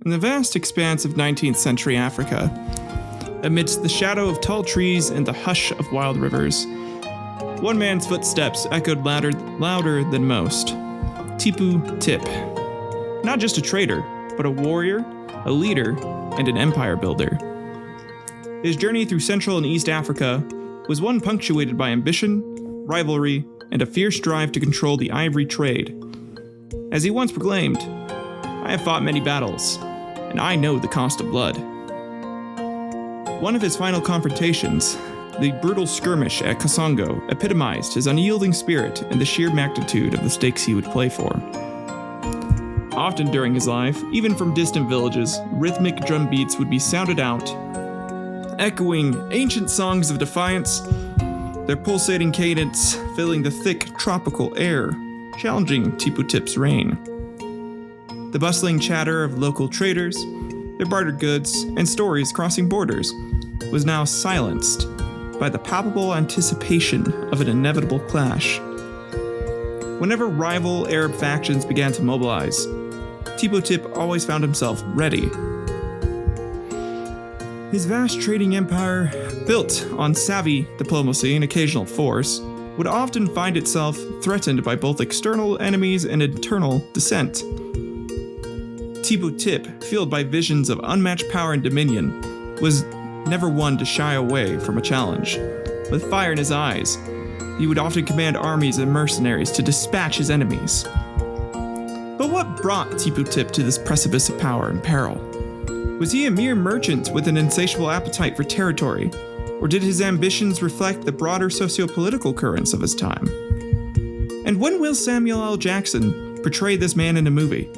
in the vast expanse of 19th century Africa, amidst the shadow of tall trees and the hush of wild rivers. One man's footsteps echoed louder than most. Tippu Tip. Not just a trader, but a warrior, a leader, and an empire builder. His journey through Central and East Africa was one punctuated by ambition, rivalry, and a fierce drive to control the ivory trade. As he once proclaimed, "I have fought many battles, and I know the cost of blood." One of his final confrontations, the brutal skirmish at Kasongo, epitomized his unyielding spirit and the sheer magnitude of the stakes he would play for. Often during his life, even from distant villages, rhythmic drum beats would be sounded out, echoing ancient songs of defiance, their pulsating cadence filling the thick tropical air, challenging Tippu Tip's reign. The bustling chatter of local traders, their bartered goods, and stories crossing borders was now silenced by the palpable anticipation of an inevitable clash. Whenever rival Arab factions began to mobilize, Tippu Tip always found himself ready. His vast trading empire, built on savvy diplomacy and occasional force, would often find itself threatened by both external enemies and internal dissent. Tippu Tip, fueled by visions of unmatched power and dominion, was never one to shy away from a challenge. With fire in his eyes, he would often command armies and mercenaries to dispatch his enemies. But what brought Tippu Tip to this precipice of power and peril? Was he a mere merchant with an insatiable appetite for territory, or did his ambitions reflect the broader socio-political currents of his time? And when will Samuel L. Jackson portray this man in a movie?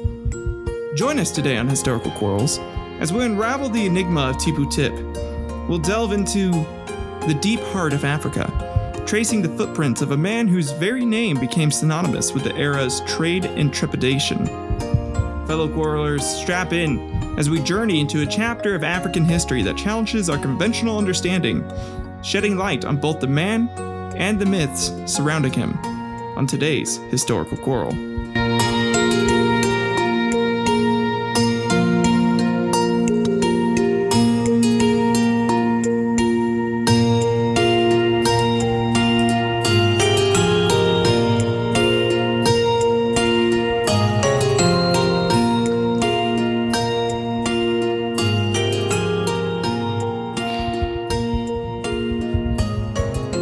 Join us today on Historical Quarrels as we unravel the enigma of Tippu Tip. We'll delve into the deep heart of Africa, tracing the footprints of a man whose very name became synonymous with the era's trade and trepidation. Fellow quarrelers, strap in as we journey into a chapter of African history that challenges our conventional understanding, shedding light on both the man and the myths surrounding him on today's Historical Quarrel.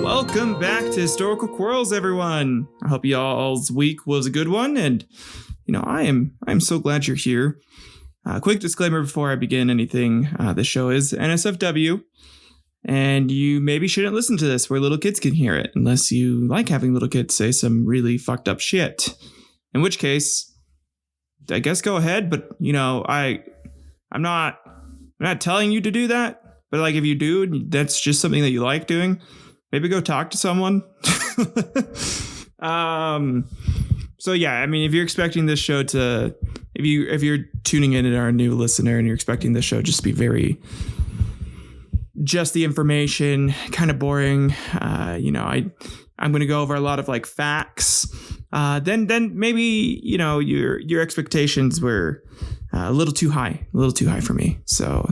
Welcome back to Historical Quarrels, everyone. I hope y'all's week was a good one, and I'm so glad you're here. Quick disclaimer before I begin anything: this show is NSFW, and you maybe shouldn't listen to this where little kids can hear it, unless you like having little kids say some really fucked up shit. In which case, I guess go ahead. But I'm not telling you to do that. But like, if you do, that's just something that you like doing. Maybe go talk to someone. So yeah, I mean, if you're expecting this show to, if you're tuning in and are a new listener and you're expecting this show just to be very, just the information, kind of boring, I'm going to go over a lot of like facts. Then maybe, your expectations were a little too high for me. So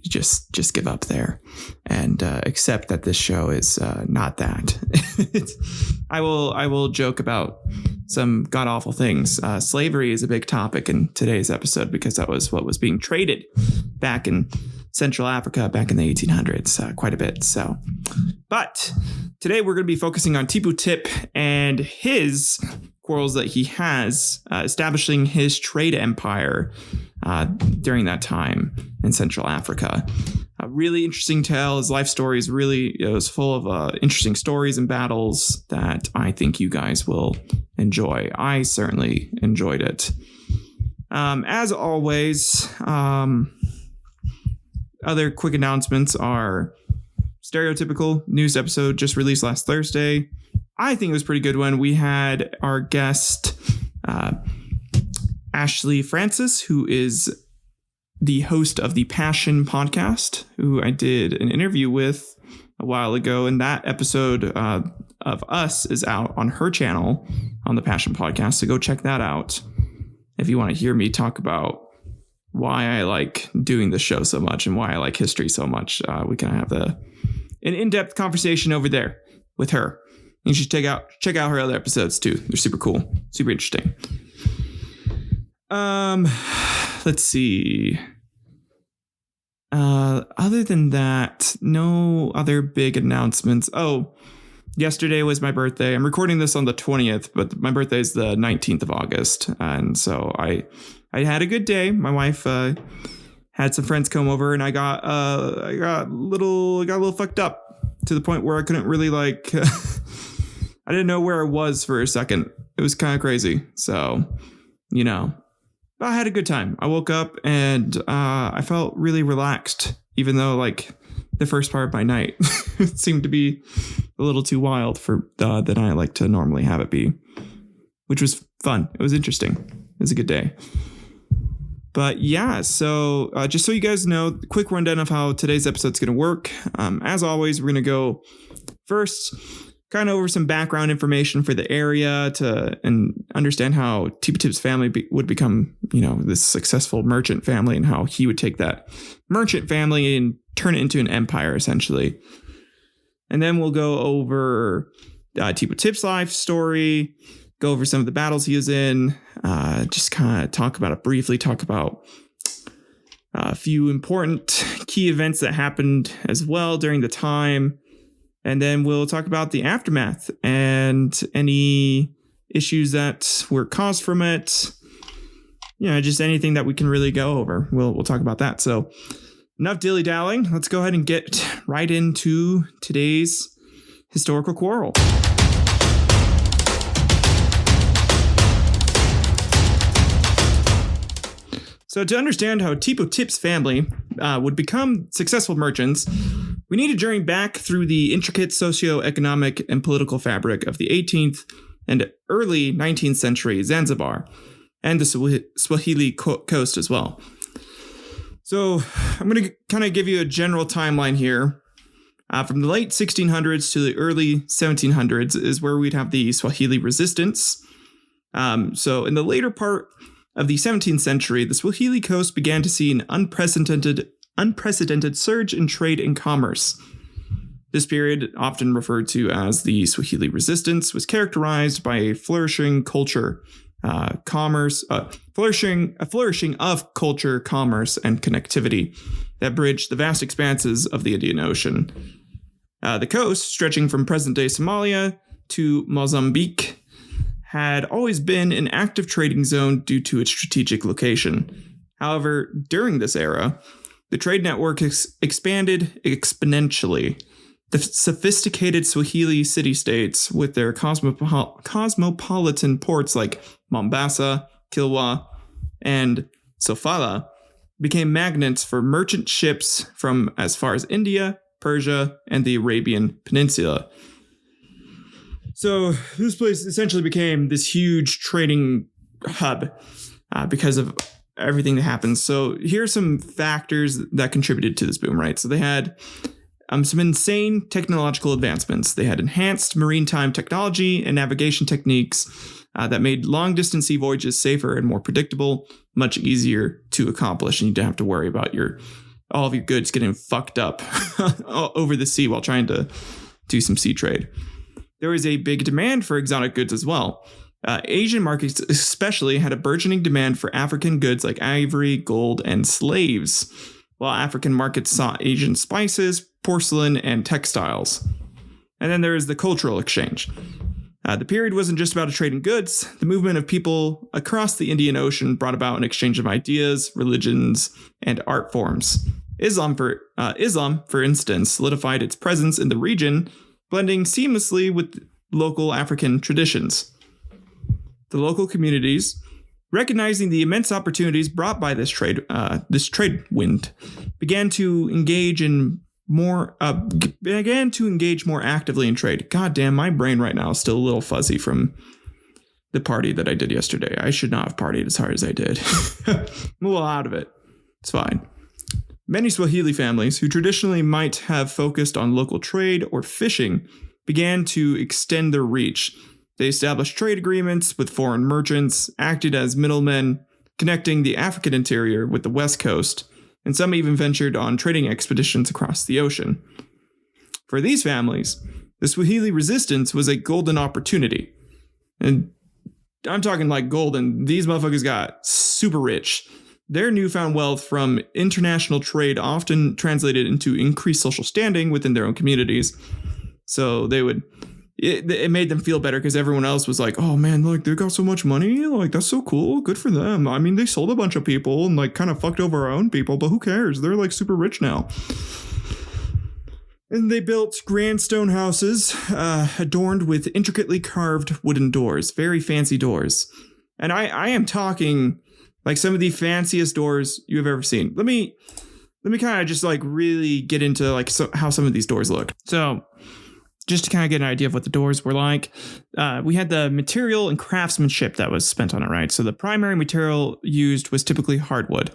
just give up there and accept that this show is not that. I will joke about some god awful things. Slavery is a big topic in today's episode because that was what was being traded back in Central Africa back in the 1800s, quite a bit. So, but today we're going to be focusing on Tippu Tip and his quarrels that he has establishing his trade empire during that time in Central Africa. A really interesting tale. His life story is it was full of interesting stories and battles that I think you guys will enjoy. I certainly enjoyed it. As always, other quick announcements are Stereotypical news episode just released last Thursday. I think it was a pretty good one. We had our guest, Ashley Francis, who is the host of the Passion podcast, who I did an interview with a while ago. And that episode of us is out on her channel on the Passion podcast. So go check that out if you want to hear me talk about why I like doing this show so much and why I like history so much. We can have an in-depth conversation over there with her. You should check out her other episodes too. They're super cool, super interesting. Let's see. Other than that, no other big announcements. Oh, yesterday was my birthday. I'm recording this on the 20th, but my birthday is the 19th of August. And so I had a good day. My wife had some friends come over, and I got a little fucked up to the point where I couldn't really like I didn't know where I was for a second. It was kind of crazy. So, you know, I had a good time. I woke up and I felt really relaxed, even though like the first part of my night seemed to be a little too wild for than I like to normally have it be, which was fun. It was interesting. It was a good day. But yeah, so just so you guys know, quick rundown of how today's episode's going to work. As always, we're going to go first kind of over some background information for the area and understand how Tippu Tip's family would become, you know, this successful merchant family, and how he would take that merchant family and turn it into an empire, essentially. And then we'll go over Tippu Tip's life story, go over some of the battles he was in, just kind of talk about a few important key events that happened as well during the time. And then we'll talk about the aftermath and any issues that were caused from it. You know, just anything that we can really go over. We'll talk about that. So enough dilly-dallying. Let's go ahead and get right into today's historical quarrel. So to understand how Tippu Tip's family would become successful merchants, we need to journey back through the intricate socio-economic and political fabric of the 18th and early 19th century Zanzibar and the Swahili coast as well. So I'm going to kind of give you a general timeline here. From the late 1600s to the early 1700s is where we'd have the Swahili resistance. So in the later part of the 17th century, the Swahili coast began to see an unprecedented surge in trade and commerce. This period, often referred to as the Swahili resistance, was characterized by a flourishing culture, flourishing of culture, commerce, and connectivity that bridged the vast expanses of the Indian Ocean. The coast, stretching from present-day Somalia to Mozambique, had always been an active trading zone due to its strategic location. However, during this era, the trade network expanded exponentially. The sophisticated Swahili city-states with their cosmopolitan ports like Mombasa, Kilwa, and Sofala became magnets for merchant ships from as far as India, Persia, and the Arabian Peninsula. So this place essentially became this huge trading hub because of everything that happens. So here are some factors that contributed to this boom, right? So they had some insane technological advancements. They had enhanced maritime technology and navigation techniques that made long-distance sea voyages safer and more predictable, much easier to accomplish. And you didn't have to worry about all of your goods getting fucked up over the sea while trying to do some sea trade. There was a big demand for exotic goods as well. Asian markets especially had a burgeoning demand for African goods like ivory, gold, and slaves, while African markets sought Asian spices, porcelain, and textiles. And then there is the cultural exchange. The period wasn't just about trading goods. The movement of people across the Indian Ocean brought about an exchange of ideas, religions, and art forms. Islam, for instance, solidified its presence in the region, blending seamlessly with local African traditions. The local communities, recognizing the immense opportunities brought by this trade wind, began to engage more actively in trade. God damn, my brain right now is still a little fuzzy from the party that I did yesterday. I should not have partied as hard as I did. I'm a little out of it. It's fine. Many Swahili families who traditionally might have focused on local trade or fishing began to extend their reach. They established trade agreements with foreign merchants, acted as middlemen, connecting the African interior with the West Coast, and some even ventured on trading expeditions across the ocean. For these families, the Swahili resistance was a golden opportunity. And I'm talking like golden. These motherfuckers got super rich. Their newfound wealth from international trade often translated into increased social standing within their own communities. So it made them feel better because everyone else was like, oh man, like they got so much money. Like that's so cool. Good for them. I mean, they sold a bunch of people and like kind of fucked over our own people, but who cares? They're like super rich now. And they built grand stone houses adorned with intricately carved wooden doors, very fancy doors. And I am talking like some of the fanciest doors you have ever seen. Let me kind of just like really get into like how some of these doors look. So just to kind of get an idea of what the doors were like, we had the material and craftsmanship that was spent on it, right? So the primary material used was typically hardwood,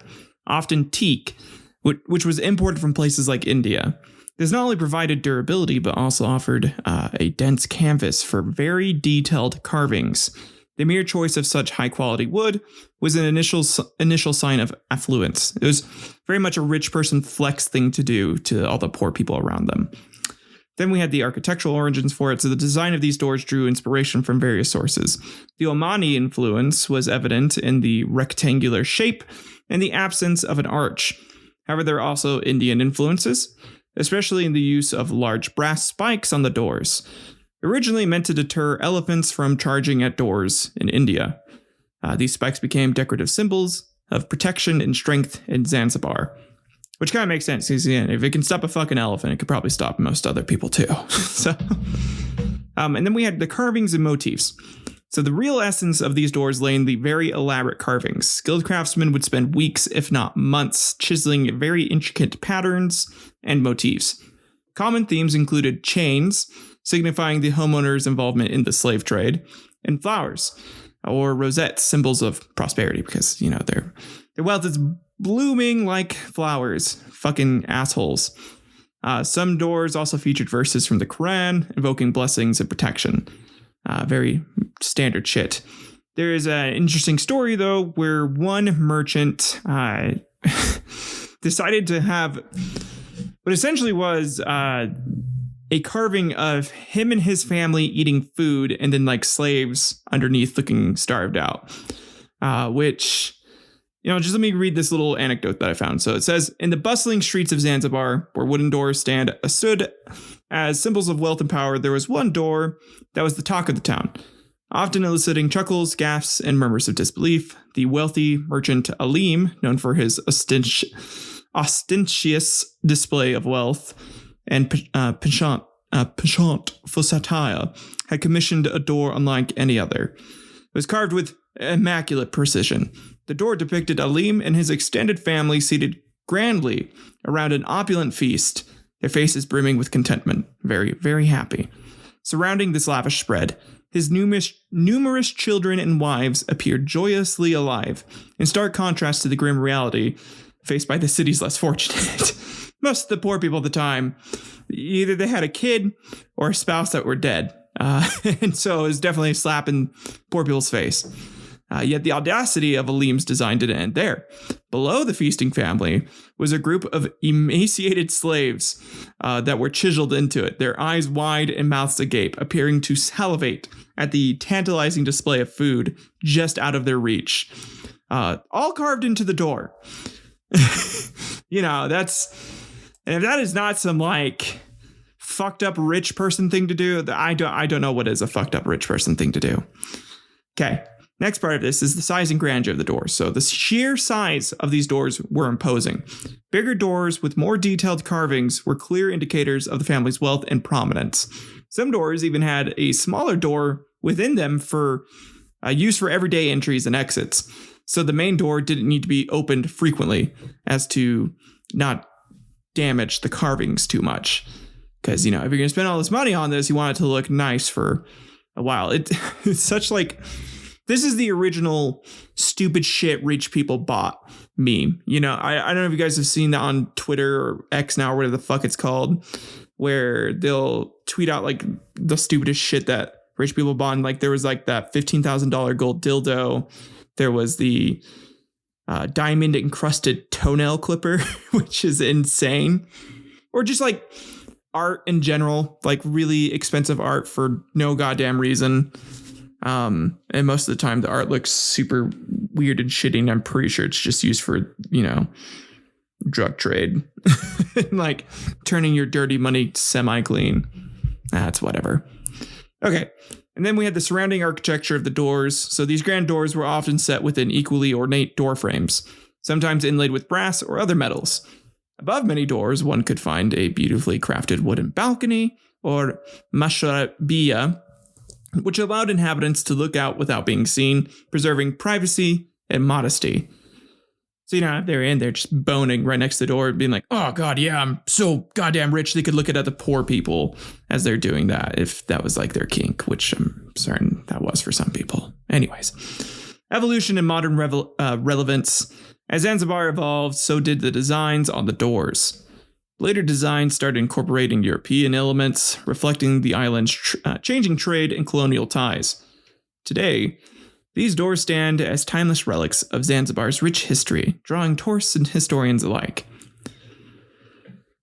often teak, which was imported from places like India. This not only provided durability, but also offered a dense canvas for very detailed carvings. The mere choice of such high-quality wood was an initial sign of affluence. It was very much a rich person flex thing to do to all the poor people around them. Then we had the architectural origins for it, so the design of these doors drew inspiration from various sources. The Omani influence was evident in the rectangular shape and the absence of an arch. However, there are also Indian influences, especially in the use of large brass spikes on the doors, originally meant to deter elephants from charging at doors in India. These spikes became decorative symbols of protection and strength in Zanzibar, which kind of makes sense because if it can stop a fucking elephant, it could probably stop most other people too. And then we had the carvings and motifs. So the real essence of these doors lay in the very elaborate carvings. Skilled craftsmen would spend weeks, if not months, chiseling very intricate patterns and motifs. Common themes included chains, signifying the homeowner's involvement in the slave trade, and flowers, or rosettes, symbols of prosperity, because, their wealth is blooming like flowers. Fucking assholes. Some doors also featured verses from the Quran, invoking blessings and protection. Very standard shit. There is an interesting story, though, where one merchant decided to have what essentially was a carving of him and his family eating food and then like slaves underneath looking starved out, which, just let me read this little anecdote that I found. So it says, in the bustling streets of Zanzibar, where wooden doors stood as symbols of wealth and power, there was one door that was the talk of the town, often eliciting chuckles, gasps, and murmurs of disbelief. The wealthy merchant Alim, known for his ostentatious display of wealth and penchant for satire, had commissioned a door unlike any other. It was carved with immaculate precision. The door depicted Alim and his extended family seated grandly around an opulent feast, their faces brimming with contentment, very, very happy. Surrounding this lavish spread, his numerous children and wives appeared joyously alive, in stark contrast to the grim reality faced by the city's less fortunate. Most of the poor people at the time, either they had a kid or a spouse that were dead. And so it was definitely a slap in poor people's face. Yet the audacity of Alim's design didn't end there. Below the feasting family was a group of emaciated slaves that were chiseled into it, their eyes wide and mouths agape, appearing to salivate at the tantalizing display of food just out of their reach. All carved into the door. And if that is not some like fucked up rich person thing to do, I don't know what is a fucked up rich person thing to do. Okay. Next part of this is the size and grandeur of the doors. So the sheer size of these doors were imposing. Bigger doors with more detailed carvings were clear indicators of the family's wealth and prominence. Some doors even had a smaller door within them for use for everyday entries and exits. So the main door didn't need to be opened frequently as to not damage the carvings too much. Because, if you're going to spend all this money on this, you want it to look nice for a while. It's such like... This is the original stupid shit rich people bought meme. I don't know if you guys have seen that on Twitter or X now, or whatever the fuck it's called, where they'll tweet out like the stupidest shit that rich people bought. And, like there was like that $15,000 gold dildo. There was the diamond encrusted toenail clipper, which is insane. Or just like art in general, like really expensive art for no goddamn reason. And most of the time the art looks super weird and shitty, and I'm pretty sure it's just used for, drug trade. Like turning your dirty money semi-clean. That's whatever. Okay. And then we had the surrounding architecture of the doors. So these grand doors were often set within equally ornate door frames, sometimes inlaid with brass or other metals. Above many doors, one could find a beautifully crafted wooden balcony or mashrabiyya, which allowed inhabitants to look out without being seen, preserving privacy and modesty. So, they're in there just boning right next to the door, being like, oh, God, yeah, I'm so goddamn rich. They could look at other poor people as they're doing that, if that was like their kink, which I'm certain that was for some people. Anyways, evolution and modern relevance. As Zanzibar evolved, so did the designs on the doors. Later designs started incorporating European elements, reflecting the island's changing trade and colonial ties. Today, these doors stand as timeless relics of Zanzibar's rich history, drawing tourists and historians alike.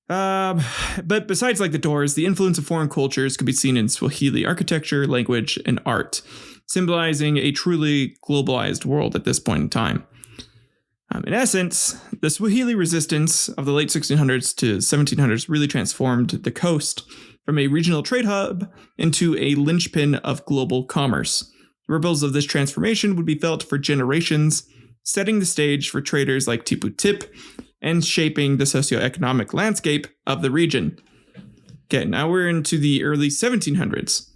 But besides like the doors, the influence of foreign cultures could be seen in Swahili architecture, language, and art, symbolizing a truly globalized world at this point in time. In essence, the Swahili resistance of the late 1600s to 1700s really transformed the coast from a regional trade hub into a linchpin of global commerce. The ripples of this transformation would be felt for generations, setting the stage for traders like Tippu Tip and shaping the socioeconomic landscape of the region. Okay, now we're into the early 1700s,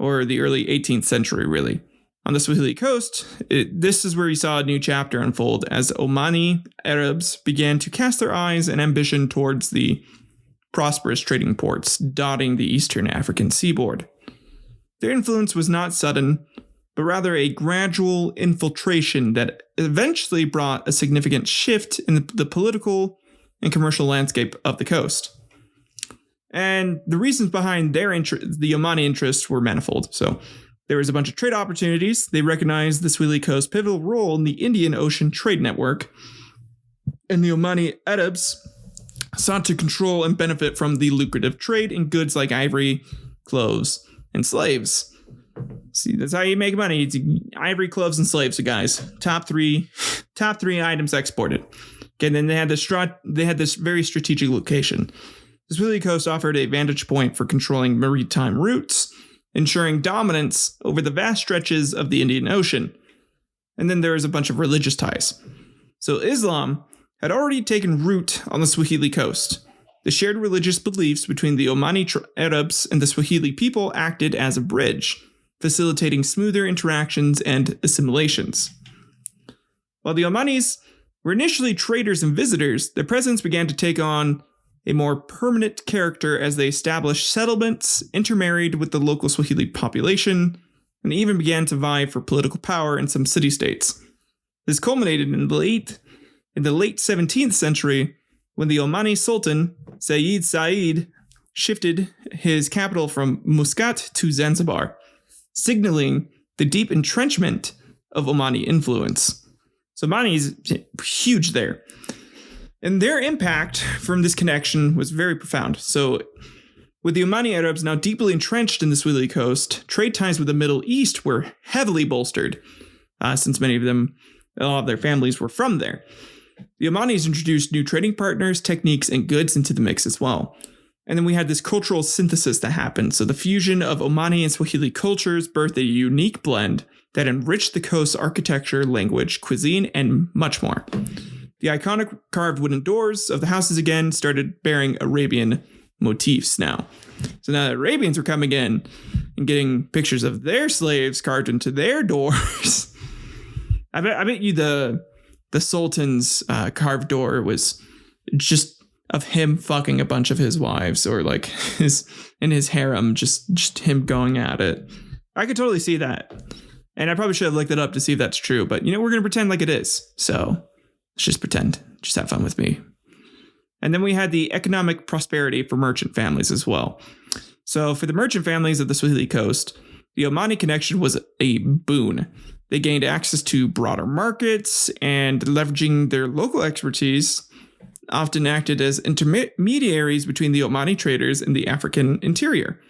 or the early 18th century, really. On the Swahili coast, this is where we saw a new chapter unfold as Omani Arabs began to cast their eyes and ambition towards the prosperous trading ports dotting the eastern African seaboard. Their influence was not sudden, but rather a gradual infiltration that eventually brought a significant shift in the political and commercial landscape of the coast. And the reasons behind the Omani interests were manifold. So there was a bunch of trade opportunities. They recognized the Swahili Coast's pivotal role in the Indian Ocean trade network. And the Omani Arabs sought to control and benefit from the lucrative trade in goods like ivory, cloves, and slaves. See, that's how you make money. It's ivory, cloves, and slaves, you guys. Top three items exported. Okay, and then they had this very strategic location. The Swahili Coast offered a vantage point for controlling maritime routes, ensuring dominance over the vast stretches of the Indian Ocean. And then there was a bunch of religious ties. So Islam had already taken root on the Swahili Coast. The shared religious beliefs between the Omani Arabs and the Swahili people acted as a bridge, facilitating smoother interactions and assimilations. While the Omanis were initially traders and visitors, their presence began to take on a more permanent character as they established settlements, intermarried with the local Swahili population, and even began to vie for political power in some city-states. This culminated in the late 17th century when the Omani Sultan, Sayyid Said, shifted his capital from Muscat to Zanzibar, signaling the deep entrenchment of Omani influence. So Omani is huge there. And their impact from this connection was very profound. So with the Omani Arabs now deeply entrenched in the Swahili Coast, trade ties with the Middle East were heavily bolstered, since many of them, a lot of their families were from there. The Omanis introduced new trading partners, techniques, and goods into the mix as well. And then we had this cultural synthesis that happened. So the fusion of Omani and Swahili cultures birthed a unique blend that enriched the coast's architecture, language, cuisine, and much more. The iconic carved wooden doors of the houses again started bearing Arabian motifs now. So now the Arabians were coming in and getting pictures of their slaves carved into their doors. I bet you the Sultan's carved door was just of him fucking a bunch of his wives, or like in his harem, just him going at it. I could totally see that. And I probably should have looked it up to see if that's true, but we're going to pretend like it is. So let's just pretend. Just have fun with me. And then we had the economic prosperity for merchant families as well. So for the merchant families of the Swahili Coast, the Omani connection was a boon. They gained access to broader markets and leveraging their local expertise often acted as intermediaries between the Omani traders and the African interior.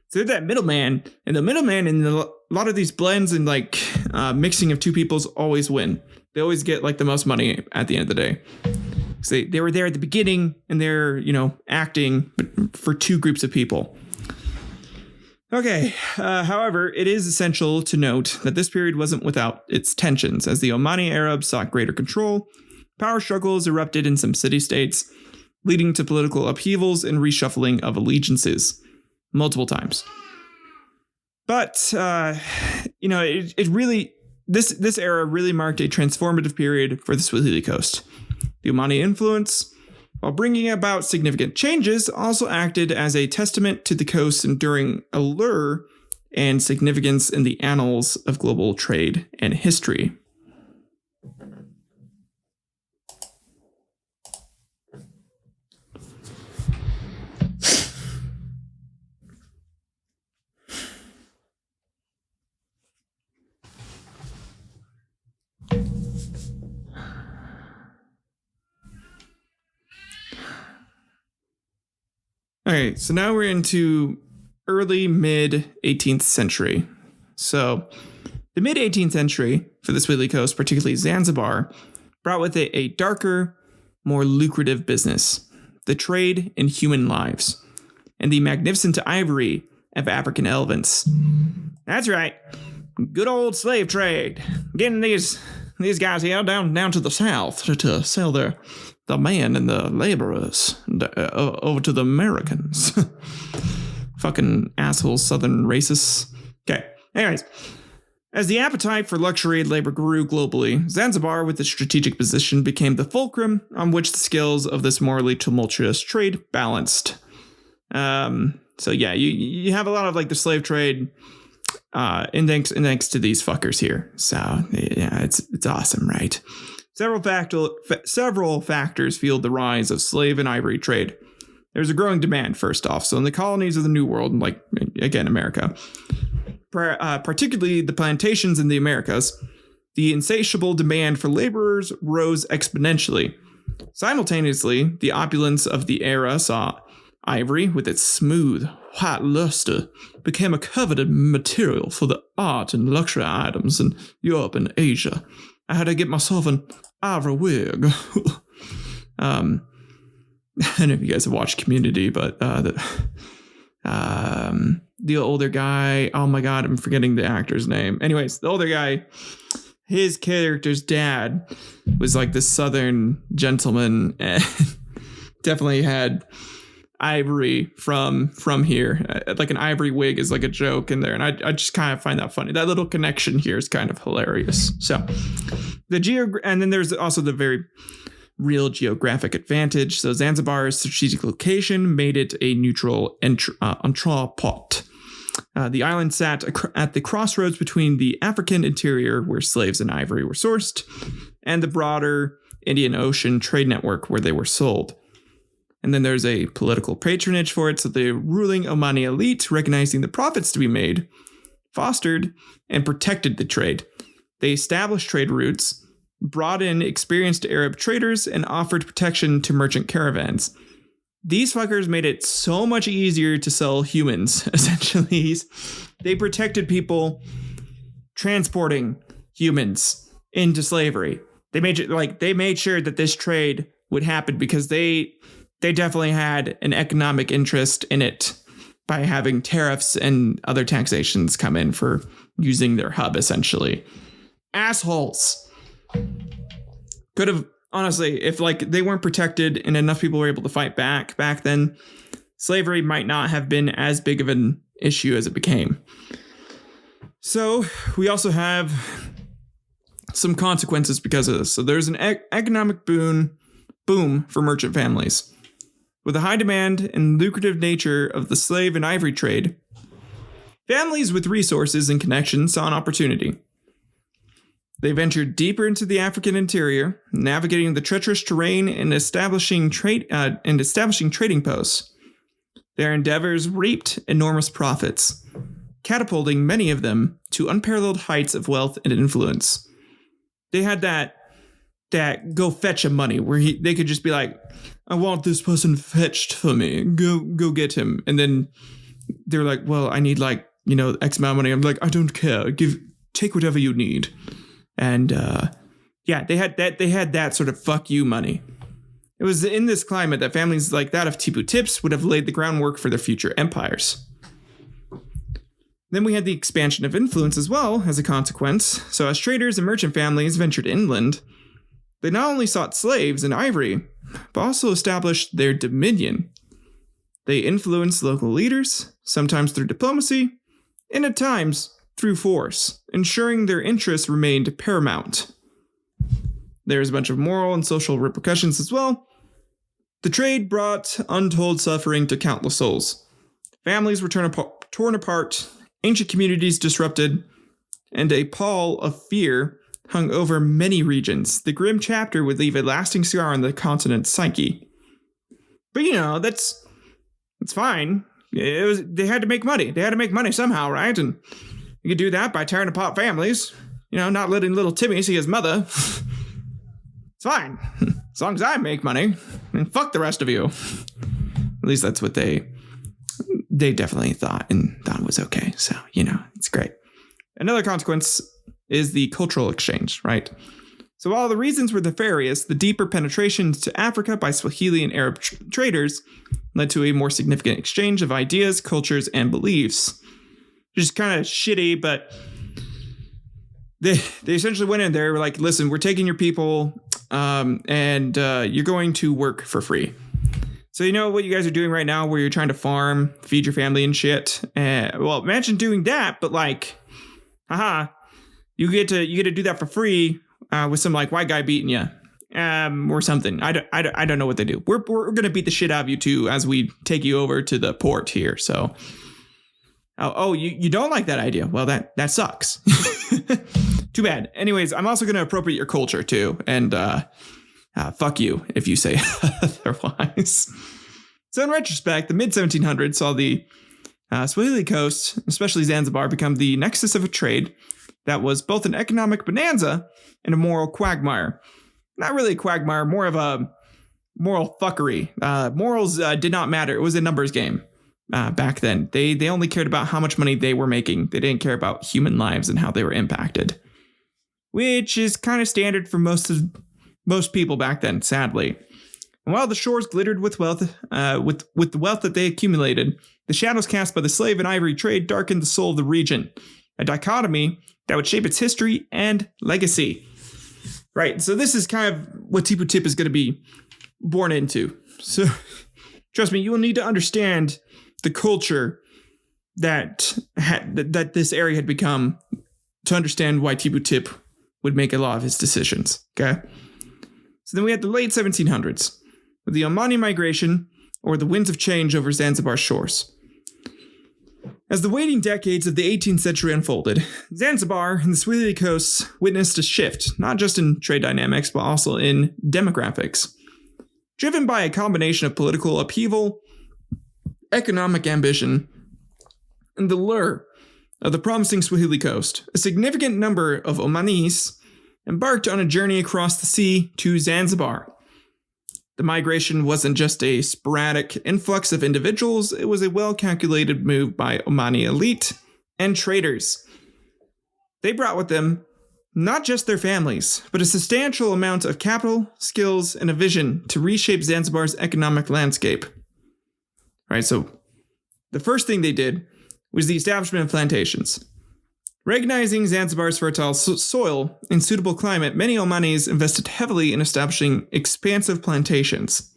So they're that middleman, and the middleman in a lot of these blends and like mixing of two peoples always win. They always get like the most money at the end of the day. So they were there at the beginning and they're, acting for two groups of people. Okay, however, it is essential to note that this period wasn't without its tensions, as the Omani Arabs sought greater control. Power struggles erupted in some city-states, leading to political upheavals and reshuffling of allegiances multiple times. But, it really, this era really marked a transformative period for the Swahili coast. The Omani influence, while bringing about significant changes, also acted as a testament to the coast's enduring allure and significance in the annals of global trade and history. Okay, so now we're into early mid 18th century. So the mid 18th century for the Swahili coast, particularly Zanzibar, brought with it a darker, more lucrative business, the trade in human lives, and the magnificent ivory of African elephants. That's right, good old slave trade, getting these guys here down to the south to sell the man and the laborers over to the Americans. Fucking asshole southern racists. Okay, anyways. As the appetite for luxury labor grew globally, Zanzibar, with its strategic position, became the fulcrum on which the scales of this morally tumultuous trade balanced. So yeah, you have a lot of like the slave trade index to these fuckers here. So yeah, it's awesome, right? Several factors fueled the rise of slave and ivory trade. There's a growing demand, first off. So in the colonies of the New World, like, again, America, particularly the plantations in the Americas, the insatiable demand for laborers rose exponentially. Simultaneously, the opulence of the era saw ivory, with its smooth, white luster, became a coveted material for the art and luxury items in Europe and Asia. I had to get myself an ivory wig. I don't know if you guys have watched Community, but the older guy, oh my god, I'm forgetting the actor's name. Anyways, the older guy, his character's dad was like this southern gentleman and definitely had ivory from here. Like an ivory wig is like a joke in there, and I just kind of find that funny. That little connection here is kind of hilarious. So and then there's also the very real geographic advantage. So Zanzibar's strategic location made it a neutral entrepot. The island sat at the crossroads between the African interior, where slaves and ivory were sourced, and the broader Indian Ocean trade network, where they were sold. And then there's a political patronage for it, so the ruling Omani elite, recognizing the profits to be made, fostered and protected the trade. They established trade routes, brought in experienced Arab traders, and offered protection to merchant caravans. These fuckers made it so much easier to sell humans, essentially. They protected people transporting humans into slavery. They made sure that this trade would happen because they definitely had an economic interest in it by having tariffs and other taxations come in for using their hub, essentially. Assholes. Could have, honestly, if like they weren't protected and enough people were able to fight back then, slavery might not have been as big of an issue as it became. So we also have some consequences because of this. So there's an economic boom for merchant families. With the high demand and lucrative nature of the slave and ivory trade, families with resources and connections saw an opportunity. They ventured deeper into the African interior, navigating the treacherous terrain and establishing trading posts. Their endeavors reaped enormous profits. catapulting many of them to unparalleled heights of wealth and influence. They had that go fetch him money where they could just be like, I want this person fetched for me. Go get him. And then they're like, well, I need like, X amount of money. I'm like, I don't care. Take whatever you need. And they had that sort of fuck you money. It was in this climate that families like that of Tippu Tips would have laid the groundwork for their future empires. Then we had the expansion of influence as well as a consequence. So as traders and merchant families ventured inland, they not only sought slaves and ivory, but also established their dominion. They influenced local leaders, sometimes through diplomacy, and at times through force, ensuring their interests remained paramount. There's a bunch of moral and social repercussions as well. The trade brought untold suffering to countless souls. Families were torn apart, ancient communities disrupted, and a pall of fear hung over many regions. The grim chapter would leave a lasting scar on the continent's psyche. But that's fine. They had to make money. They had to make money somehow, right? And you could do that by tearing apart families. Not letting little Timmy see his mother. It's fine. As long as I make money. And fuck the rest of you. At least that's what they definitely thought it was okay. So, it's great. Another consequence is the cultural exchange, right? So while the reasons were nefarious, the deeper penetration into Africa by Swahili and Arab traders led to a more significant exchange of ideas, cultures, and beliefs. Just kind of shitty, but they essentially went in there, were like, listen, we're taking your people, and you're going to work for free. So what you guys are doing right now where you're trying to farm, feed your family and shit? Well, imagine doing that, but like, you get to do that for free with some like white guy beating you or something. I don't know what they do. We're going to beat the shit out of you too as we take you over to the port here. So, you don't like that idea? Well, that sucks. Too bad. Anyways, I'm also going to appropriate your culture too. And fuck you if you say otherwise. So in retrospect, the mid-1700s saw the Swahili coast, especially Zanzibar, become the nexus of a trade that was both an economic bonanza and a moral quagmire. Not really a quagmire, more of a moral fuckery. Morals did not matter. It was a numbers game back then. They only cared about how much money they were making. They didn't care about human lives and how they were impacted, which is kind of standard for most people back then, sadly. And while the shores glittered with wealth, with the wealth that they accumulated, the shadows cast by the slave and ivory trade darkened the soul of the region, a dichotomy that would shape its history and legacy. Right, so this is kind of what Tippu Tip is going to be born into. So, trust me, you will need to understand the culture that this area had become to understand why Tippu Tip would make a lot of his decisions, okay? So then we had the late 1700s, with the Omani migration, or the winds of change over Zanzibar's shores. As the waning decades of the 18th century unfolded, Zanzibar and the Swahili coasts witnessed a shift, not just in trade dynamics, but also in demographics. Driven by a combination of political upheaval, economic ambition, and the lure of the promising Swahili coast, a significant number of Omanis embarked on a journey across the sea to Zanzibar. The migration wasn't just a sporadic influx of individuals, it was a well-calculated move by Omani elite and traders. They brought with them not just their families, but a substantial amount of capital, skills, and a vision to reshape Zanzibar's economic landscape. Right, so the first thing they did was the establishment of plantations. Recognizing Zanzibar's fertile soil and suitable climate, many Omanis invested heavily in establishing expansive plantations.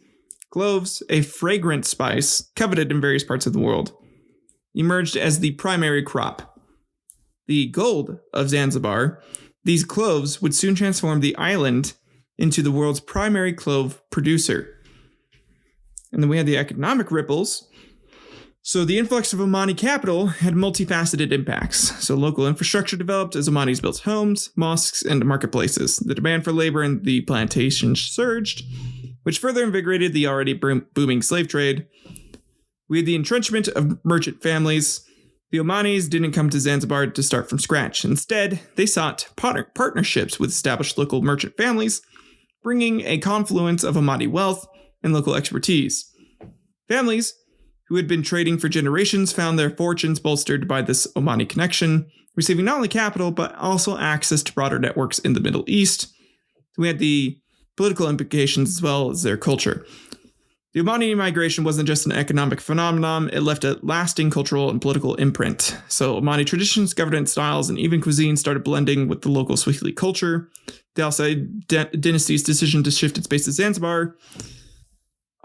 Cloves, a fragrant spice coveted in various parts of the world, emerged as the primary crop. The gold of Zanzibar, these cloves would soon transform the island into the world's primary clove producer. And then we had the economic ripples. So the influx of Omani capital had multifaceted impacts. So local infrastructure developed as Omanis built homes, mosques, and marketplaces. The demand for labor in the plantations surged, which further invigorated the already booming slave trade. We had the entrenchment of merchant families, The Omanis didn't come to Zanzibar to start from scratch. Instead, they sought partnerships with established local merchant families, bringing a confluence of Omani wealth and local expertise. Families who had been trading for generations found their fortunes bolstered by this Omani connection, receiving not only capital, but also access to broader networks in the Middle East. We had the political implications as well as their culture. The Omani migration wasn't just an economic phenomenon, it left a lasting cultural and political imprint. So Omani traditions, governance styles, and even cuisine started blending with the local Swahili culture. The Al Said dynasty's decision to shift its base to Zanzibar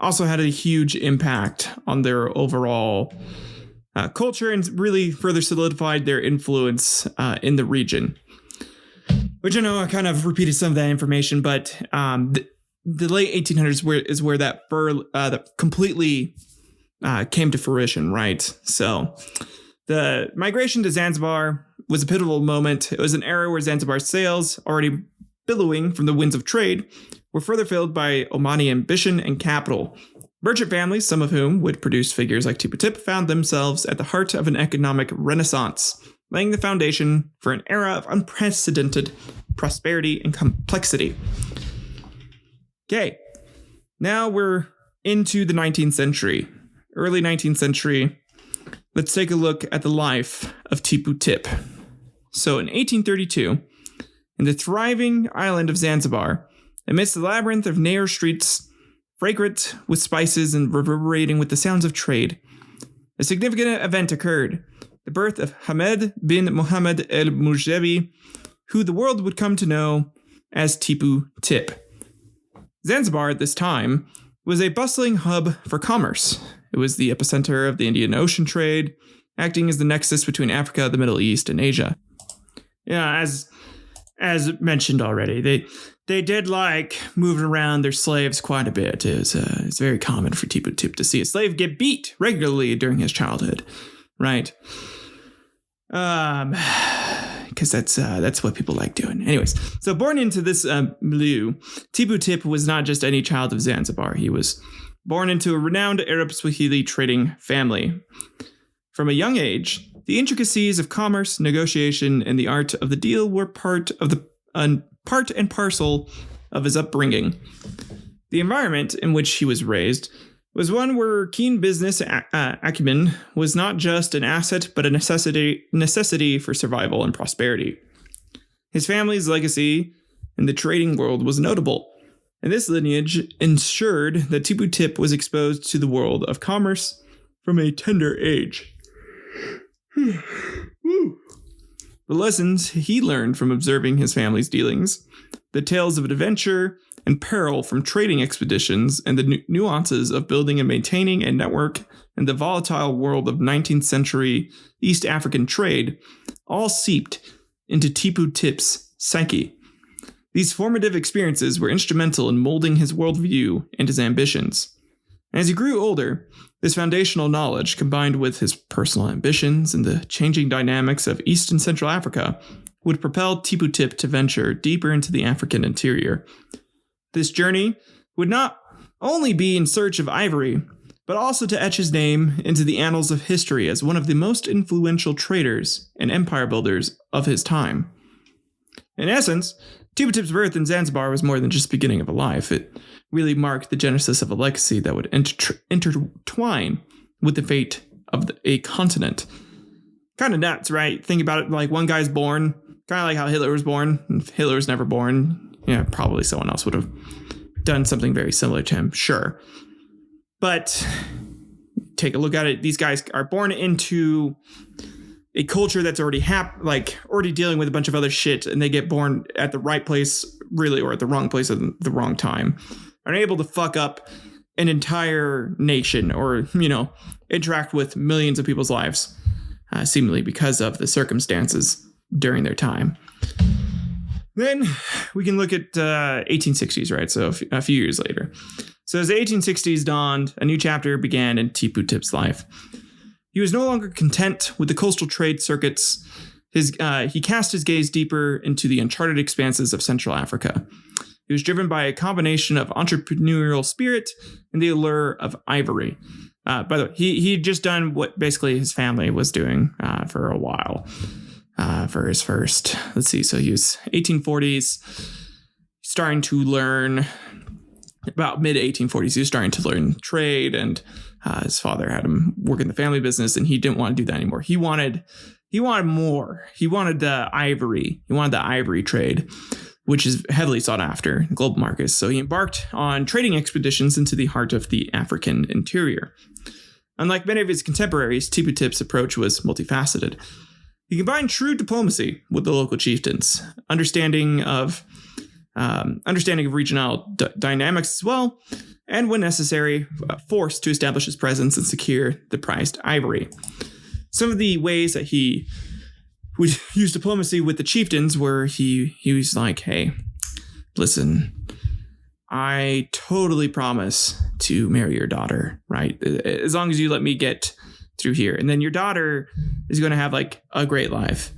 also had a huge impact on their overall culture and really further solidified their influence in the region. Which I know I kind of repeated some of that information, but the late 1800s is where that completely came to fruition, right? So the migration to Zanzibar was a pivotal moment. It was an era where Zanzibar's sails, already billowing from the winds of trade, were further filled by Omani ambition and capital. Merchant families, some of whom would produce figures like Tippu Tip, found themselves at the heart of an economic renaissance, laying the foundation for an era of unprecedented prosperity and complexity. Okay, now we're into the 19th century, early 19th century. Let's take a look at the life of Tippu Tip. So in 1832, in the thriving island of Zanzibar, amidst the labyrinth of narrow streets, fragrant with spices and reverberating with the sounds of trade, a significant event occurred, the birth of Hamed bin Muhammad el-Mujebi, who the world would come to know as Tippu Tip. Zanzibar at this time was a bustling hub for commerce. It was the epicenter of the Indian Ocean trade, acting as the nexus between Africa, the Middle East, and Asia. Yeah, as mentioned already, they did like moving around their slaves quite a bit. It's very common for Tippu Tip to see a slave get beat regularly during his childhood, right? Because that's what people like doing. Anyways, so born into this milieu, Tippu Tip was not just any child of Zanzibar. He was born into a renowned Arab Swahili trading family. From a young age, the intricacies of commerce, negotiation, and the art of the deal were part and parcel of his upbringing. The environment in which he was raised was one where keen business acumen was not just an asset, but a necessity for survival and prosperity. His family's legacy in the trading world was notable, and this lineage ensured that Tippu Tip was exposed to the world of commerce from a tender age. The lessons he learned from observing his family's dealings, the tales of adventure and peril from trading expeditions, and the nuances of building and maintaining a network in the volatile world of 19th century East African trade, all seeped into Tippu Tip's psyche. These formative experiences were instrumental in molding his worldview and his ambitions. As he grew older, this foundational knowledge, combined with his personal ambitions and the changing dynamics of East and Central Africa, would propel Tippu Tip to venture deeper into the African interior. This journey would not only be in search of ivory, but also to etch his name into the annals of history as one of the most influential traders and empire builders of his time. In essence, Tippu Tip's birth in Zanzibar was more than just the beginning of a life. It really marked the genesis of a legacy that would intertwine with the fate of a continent. Kind of nuts, right? Think about it, like one guy's born, kind of like how Hitler was born. If Hitler was never born, probably someone else would have done something very similar to him, sure. But take a look at it. These guys are born into a culture that's already already dealing with a bunch of other shit, and they get born at the right place, really, or at the wrong place at the wrong time. Are able to fuck up an entire nation, or interact with millions of people's lives, seemingly because of the circumstances during their time. Then we can look at 1860s, right? So a few years later. So as the 1860s dawned, a new chapter began in Tippu Tip's life. He was no longer content with the coastal trade circuits. He cast his gaze deeper into the uncharted expanses of Central Africa. He was driven by a combination of entrepreneurial spirit and the allure of ivory. By the way, he'd just done what basically his family was doing for a while for his first. Let's see. So he was 1840s, starting to learn about mid 1840s. He was starting to learn trade, and his father had him work in the family business, and he didn't want to do that anymore. He wanted more. He wanted the ivory. He wanted the ivory trade, which is heavily sought after in global markets. So he embarked on trading expeditions into the heart of the African interior. Unlike many of his contemporaries, Tippu Tip's approach was multifaceted. He combined shrewd diplomacy with the local chieftains, understanding of regional dynamics as well, and when necessary, force to establish his presence and secure the prized ivory. Some of the ways that he would use diplomacy with the chieftains were he was like, hey, listen, I totally promise to marry your daughter, right? As long as you let me get through here. And then your daughter is going to have like a great life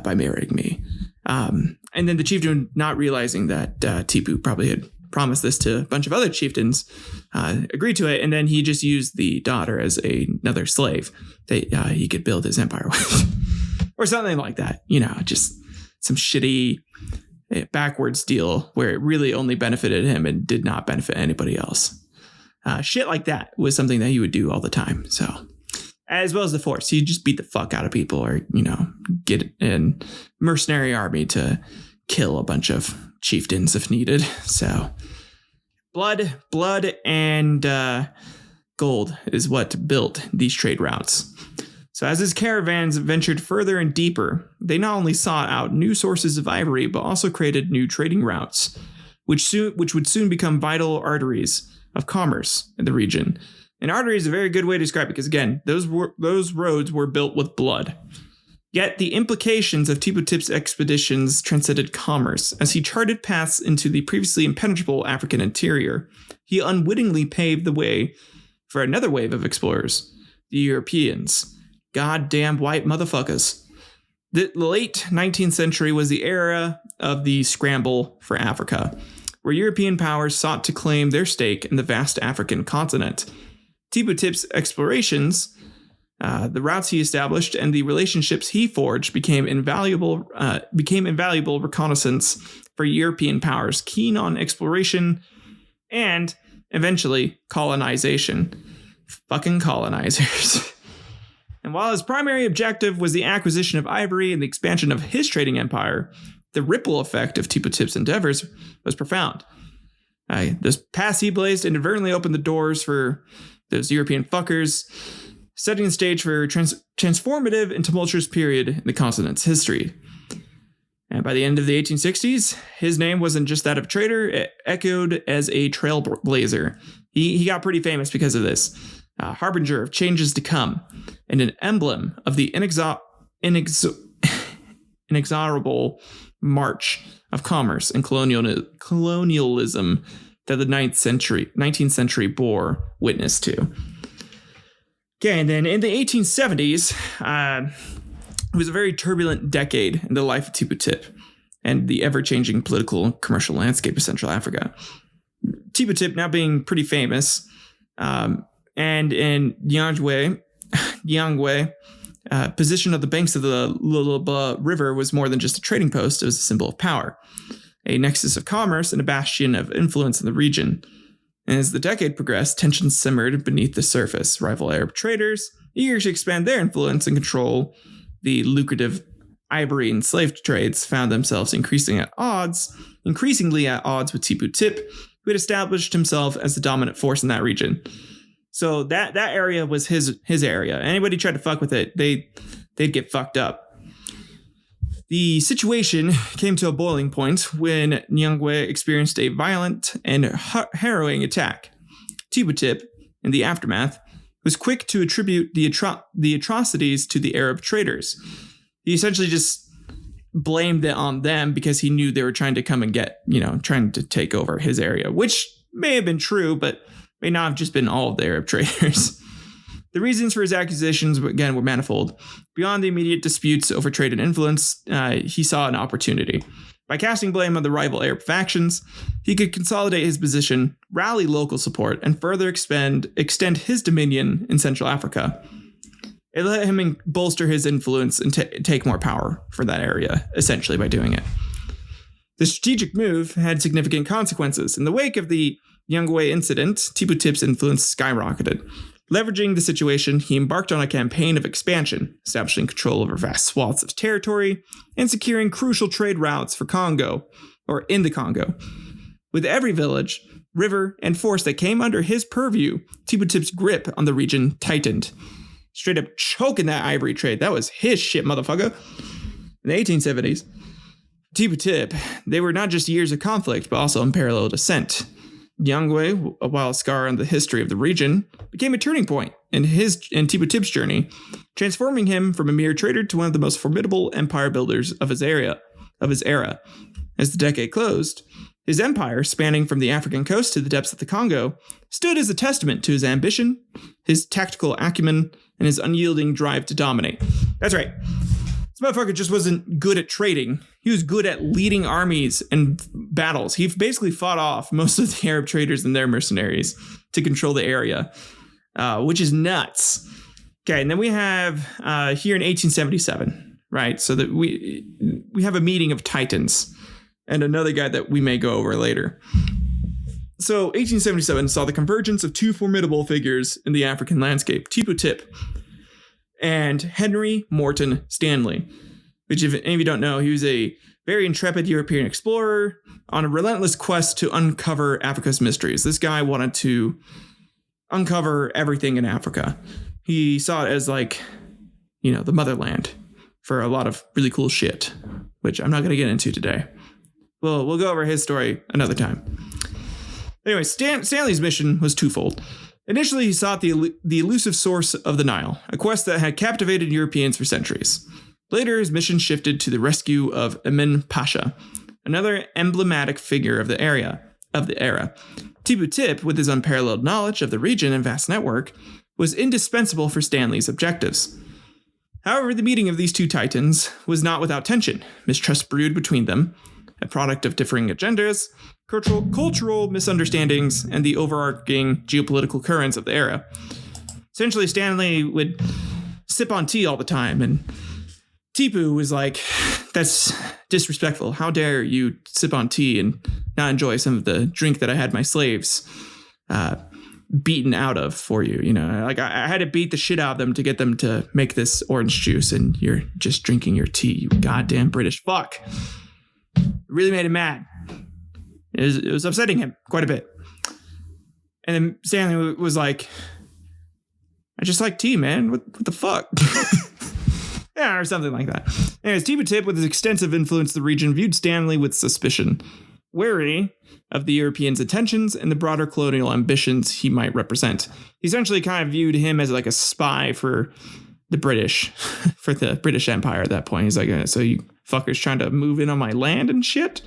by marrying me. And then the chieftain, not realizing that Tippu probably had promised this to a bunch of other chieftains, agreed to it. And then he just used the daughter as another slave that he could build his empire with. Or something like that. Just some shitty backwards deal where it really only benefited him and did not benefit anybody else. Shit like that was something that he would do all the time. So, as well as the force, he'd just beat the fuck out of people, or, get a mercenary army to kill a bunch of chieftains if needed. So blood and gold is what built these trade routes. So as his caravans ventured further and deeper, they not only sought out new sources of ivory, but also created new trading routes, which would soon become vital arteries of commerce in the region. An artery is a very good way to describe it, because again, those roads were built with blood. Yet the implications of Tippu Tip's expeditions transcended commerce. As he charted paths into the previously impenetrable African interior, he unwittingly paved the way for another wave of explorers, the Europeans. Goddamn white motherfuckers. The late 19th century was the era of the scramble for Africa, where European powers sought to claim their stake in the vast African continent. Tippu Tip's explorations, the routes he established, and the relationships he forged became invaluable reconnaissance for European powers keen on exploration and eventually colonization. Fucking colonizers. And while his primary objective was the acquisition of ivory and the expansion of his trading empire, the ripple effect of Tippu Tip's endeavors was profound. This path he blazed inadvertently opened the doors for those European fuckers, setting the stage for a transformative and tumultuous period in the continent's history. And by the end of the 1860s, his name wasn't just that of a trader, it echoed as a trailblazer. He got pretty famous because of this. A harbinger of changes to come, and an emblem of the inexorable march of commerce and colonialism that the 19th century bore witness to. Okay, and then in the 1870s, it was a very turbulent decade in the life of Tippu Tip and the ever-changing political and commercial landscape of Central Africa. Tippu Tip, now being pretty famous, and in Nyangwe, position of the banks of the Lualaba River was more than just a trading post. It was a symbol of power, a nexus of commerce, and a bastion of influence in the region. And as the decade progressed, tensions simmered beneath the surface. Rival Arab traders, eager to expand their influence and control the lucrative ivory and slave trades, found themselves increasingly at odds with Tippu Tip, who had established himself as the dominant force in that region. So that area was his area. Anybody tried to fuck with it, they'd get fucked up. The situation came to a boiling point when Nyangwe experienced a violent and harrowing attack. Tippu Tip, in the aftermath, was quick to attribute the atrocities to the Arab traders. He essentially just blamed it on them because he knew they were trying to come and trying to take over his area, which may have been true, but may not have just been all of the Arab traders. The reasons for his accusations, again, were manifold. Beyond the immediate disputes over trade and influence, he saw an opportunity. By casting blame on the rival Arab factions, he could consolidate his position, rally local support, and further extend his dominion in Central Africa. It let him bolster his influence and take more power for that area, essentially, by doing it. The strategic move had significant consequences. In the wake of the Nyungwe incident, Tippu Tip's influence skyrocketed. Leveraging the situation, he embarked on a campaign of expansion, establishing control over vast swaths of territory and securing crucial trade routes for Congo, or in the Congo. With every village, river, and force that came under his purview, Tippu Tip's grip on the region tightened. Straight up choking that ivory trade. That was his shit, motherfucker. In the 1870s, Tippu Tip, they were not just years of conflict, but also unparalleled ascent. Nyungwe, a wild scar on the history of the region, became a turning point in Tippu Tip's journey, transforming him from a mere trader to one of the most formidable empire builders of his era. As the decade closed, his empire, spanning from the African coast to the depths of the Congo, stood as a testament to his ambition, his tactical acumen, and his unyielding drive to dominate. That's right. This motherfucker just wasn't good at trading. He was good at leading armies and battles. He basically fought off most of the Arab traders and their mercenaries to control the area, which is nuts. Okay, and then we have here in 1877, right? So that we have a meeting of titans and another guy that we may go over later. So 1877 saw the convergence of two formidable figures in the African landscape, Tippu Tip and Henry Morton Stanley, which, if any of you don't know, he was a very intrepid European explorer on a relentless quest to uncover Africa's mysteries. This guy wanted to uncover everything in Africa. He saw it as like, the motherland for a lot of really cool shit, which I'm not going to get into today. We'll go over his story another time. Anyway, Stanley's mission was twofold. Initially, he sought the elusive source of the Nile, a quest that had captivated Europeans for centuries. Later, his mission shifted to the rescue of Emin Pasha, another emblematic figure of the era. Tippu Tip, with his unparalleled knowledge of the region and vast network, was indispensable for Stanley's objectives. However, the meeting of these two titans was not without tension. Mistrust brewed between them, a product of differing agendas, cultural misunderstandings, and the overarching geopolitical currents of the era. Essentially, Stanley would sip on tea all the time, and Tippu was like, that's disrespectful. How dare you sip on tea and not enjoy some of the drink that I had my slaves beaten out of for you? Like I had to beat the shit out of them to get them to make this orange juice, and you're just drinking your tea, you goddamn British fuck. It really made him mad. It was upsetting him quite a bit. And then Stanley was like, I just like tea, man. What the fuck? Yeah, or something like that. Anyways, Tippu Tip, with his extensive influence in the region, viewed Stanley with suspicion, wary of the Europeans' intentions and the broader colonial ambitions he might represent. He essentially kind of viewed him as like a spy for the British, for the British Empire at that point. He's like, so you fuckers trying to move in on my land and shit?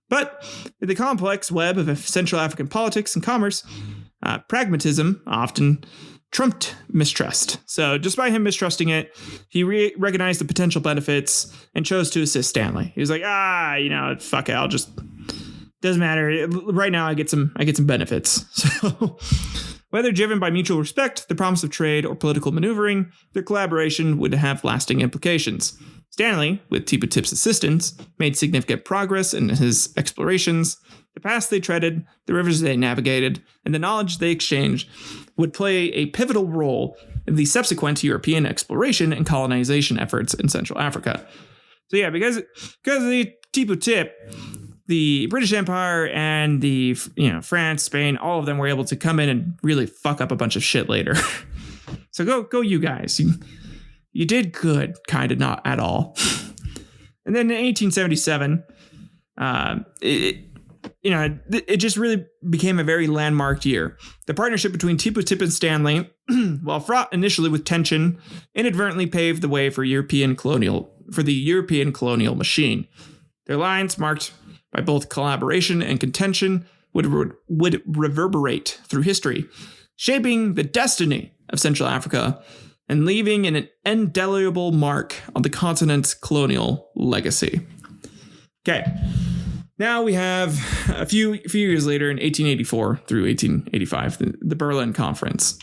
But in the complex web of Central African politics and commerce, pragmatism often trumped mistrust. So despite him mistrusting it, he recognized the potential benefits and chose to assist Stanley. He was like, fuck it, doesn't matter. Right now I get some benefits. So whether driven by mutual respect, the promise of trade, or political maneuvering, their collaboration would have lasting implications. Stanley, with Tippu Tip's assistance, made significant progress in his explorations. The paths they treaded, the rivers they navigated, and the knowledge they exchanged would play a pivotal role in the subsequent European exploration and colonization efforts in Central Africa. So yeah, because of the Tippu Tip, the British Empire and the France, Spain, all of them were able to come in and really fuck up a bunch of shit later. So go you guys. You did good, kind of not at all. And then in 1877, it just really became a very landmarked year. The partnership between Tippu Tip and Stanley, while fraught initially with tension, inadvertently paved the way for the European colonial machine. Their alliance, marked by both collaboration and contention, would reverberate through history, shaping the destiny of Central Africa and leaving an indelible mark on the continent's colonial legacy. Okay. Now we have a few years later in 1884 through 1885, the Berlin Conference.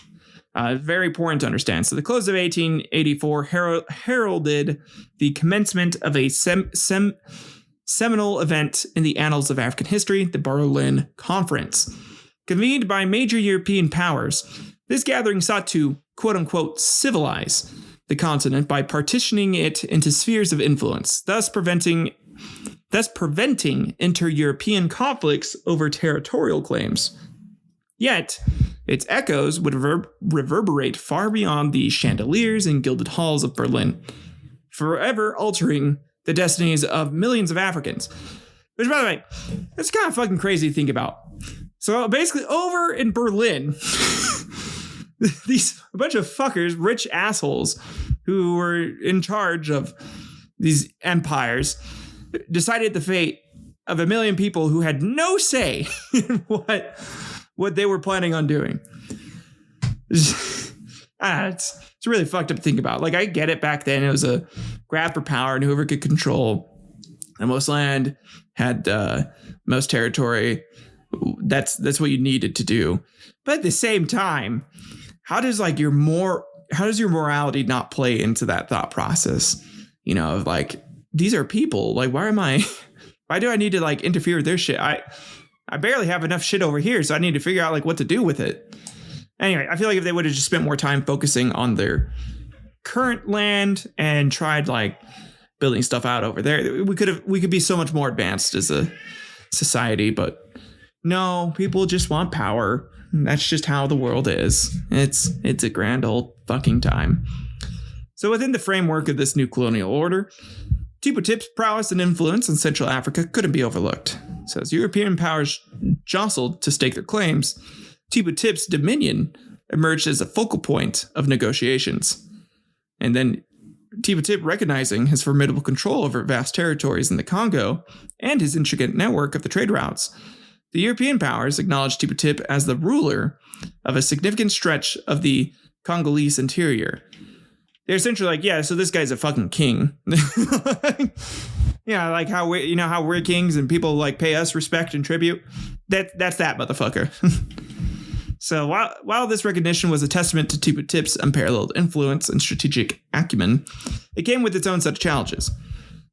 Very important to understand. So the close of 1884 heralded the commencement of a seminal event in the annals of African history, the Berlin Conference. Convened by major European powers, this gathering sought to, quote-unquote, civilize the continent by partitioning it into spheres of influence, thus preventing inter-European conflicts over territorial claims. Yet, its echoes would reverberate far beyond the chandeliers and gilded halls of Berlin, forever altering the destinies of millions of Africans. Which, by the way, that's kind of fucking crazy to think about. So basically, over in Berlin, a bunch of fuckers, rich assholes who were in charge of these empires, decided the fate of a million people who had no say in what they were planning on doing. It's really fucked up to think about. Like, I get it, back then it was a grab for power, and whoever could control the most land had most territory. That's what you needed to do. But at the same time, how does your morality not play into that thought process? You know, of like, these are people. Like, why do I need to interfere with their shit? I barely have enough shit over here, so I need to figure out what to do with it. Anyway, I feel like if they would have just spent more time focusing on their current land and tried building stuff out over there, we could be so much more advanced as a society. But no, people just want power. That's just how the world is. It's a grand old fucking time. So within the framework of this new colonial order, Tippu Tip's prowess and influence in Central Africa couldn't be overlooked. So as European powers jostled to stake their claims, Tippu Tip's dominion emerged as a focal point of negotiations. And then Tippu Tip, recognizing his formidable control over vast territories in the Congo and his intricate network of the trade routes, the European powers acknowledged Tippu Tip as the ruler of a significant stretch of the Congolese interior. They're essentially so this guy's a fucking king. Yeah, how we're kings and people pay us respect and tribute. That's that motherfucker. So while this recognition was a testament to Tippu Tip's unparalleled influence and strategic acumen, it came with its own set of challenges.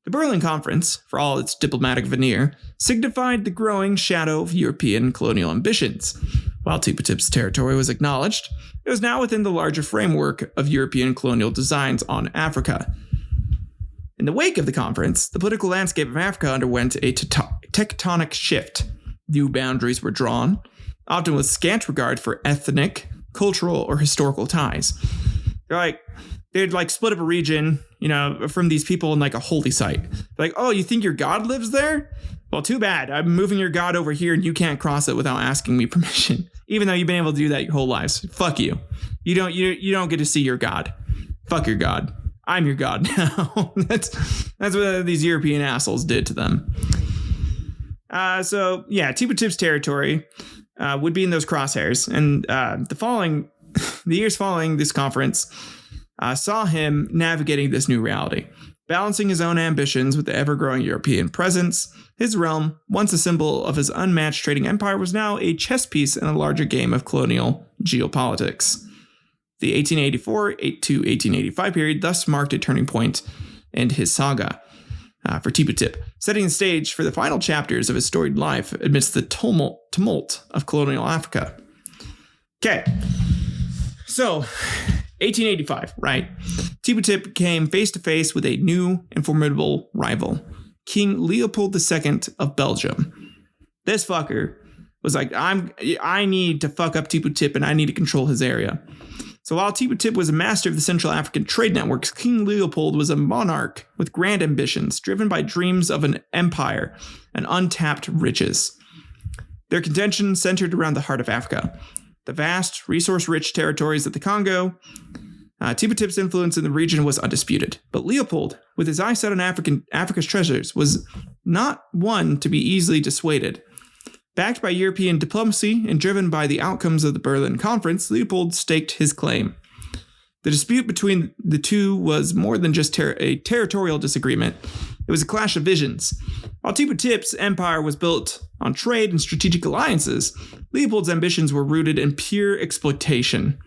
The Berlin Conference, for all its diplomatic veneer, signified the growing shadow of European colonial ambitions. While Tippu Tip's territory was acknowledged, it was now within the larger framework of European colonial designs on Africa. In the wake of the conference, the political landscape of Africa underwent a tectonic shift. New boundaries were drawn, often with scant regard for ethnic, cultural, or historical ties. They'd split up a region, from these people in a holy site. Oh, you think your god lives there? Well, too bad. I'm moving your god over here and you can't cross it without asking me permission. Even though you've been able to do that your whole lives. Fuck you. You don't get to see your god. Fuck your god. I'm your god now. That's what these European assholes did to them. Tippu Tip's territory would be in those crosshairs. And the years following this conference saw him navigating this new reality, balancing his own ambitions with the ever-growing European presence. His realm, once a symbol of his unmatched trading empire, was now a chess piece in a larger game of colonial geopolitics. The 1884 to 1885 period thus marked a turning point in his saga for Tippu Tip, setting the stage for the final chapters of his storied life amidst the tumult of colonial Africa. Okay, so 1885, right? Tippu Tip came face to face with a new and formidable rival, King Leopold II of Belgium. This fucker was I need to fuck up Tippu Tip and I need to control his area. So while Tippu Tip was a master of the Central African trade networks, King Leopold was a monarch with grand ambitions, driven by dreams of an empire and untapped riches. Their contention centered around the heart of Africa, the vast, resource-rich territories of the Congo. Tippu Tip's influence in the region was undisputed, but Leopold, with his eyes set on Africa's treasures, was not one to be easily dissuaded. Backed by European diplomacy and driven by the outcomes of the Berlin Conference, Leopold staked his claim. The dispute between the two was more than just a territorial disagreement. It was a clash of visions. While Tippu Tip's empire was built on trade and strategic alliances, Leopold's ambitions were rooted in pure exploitation.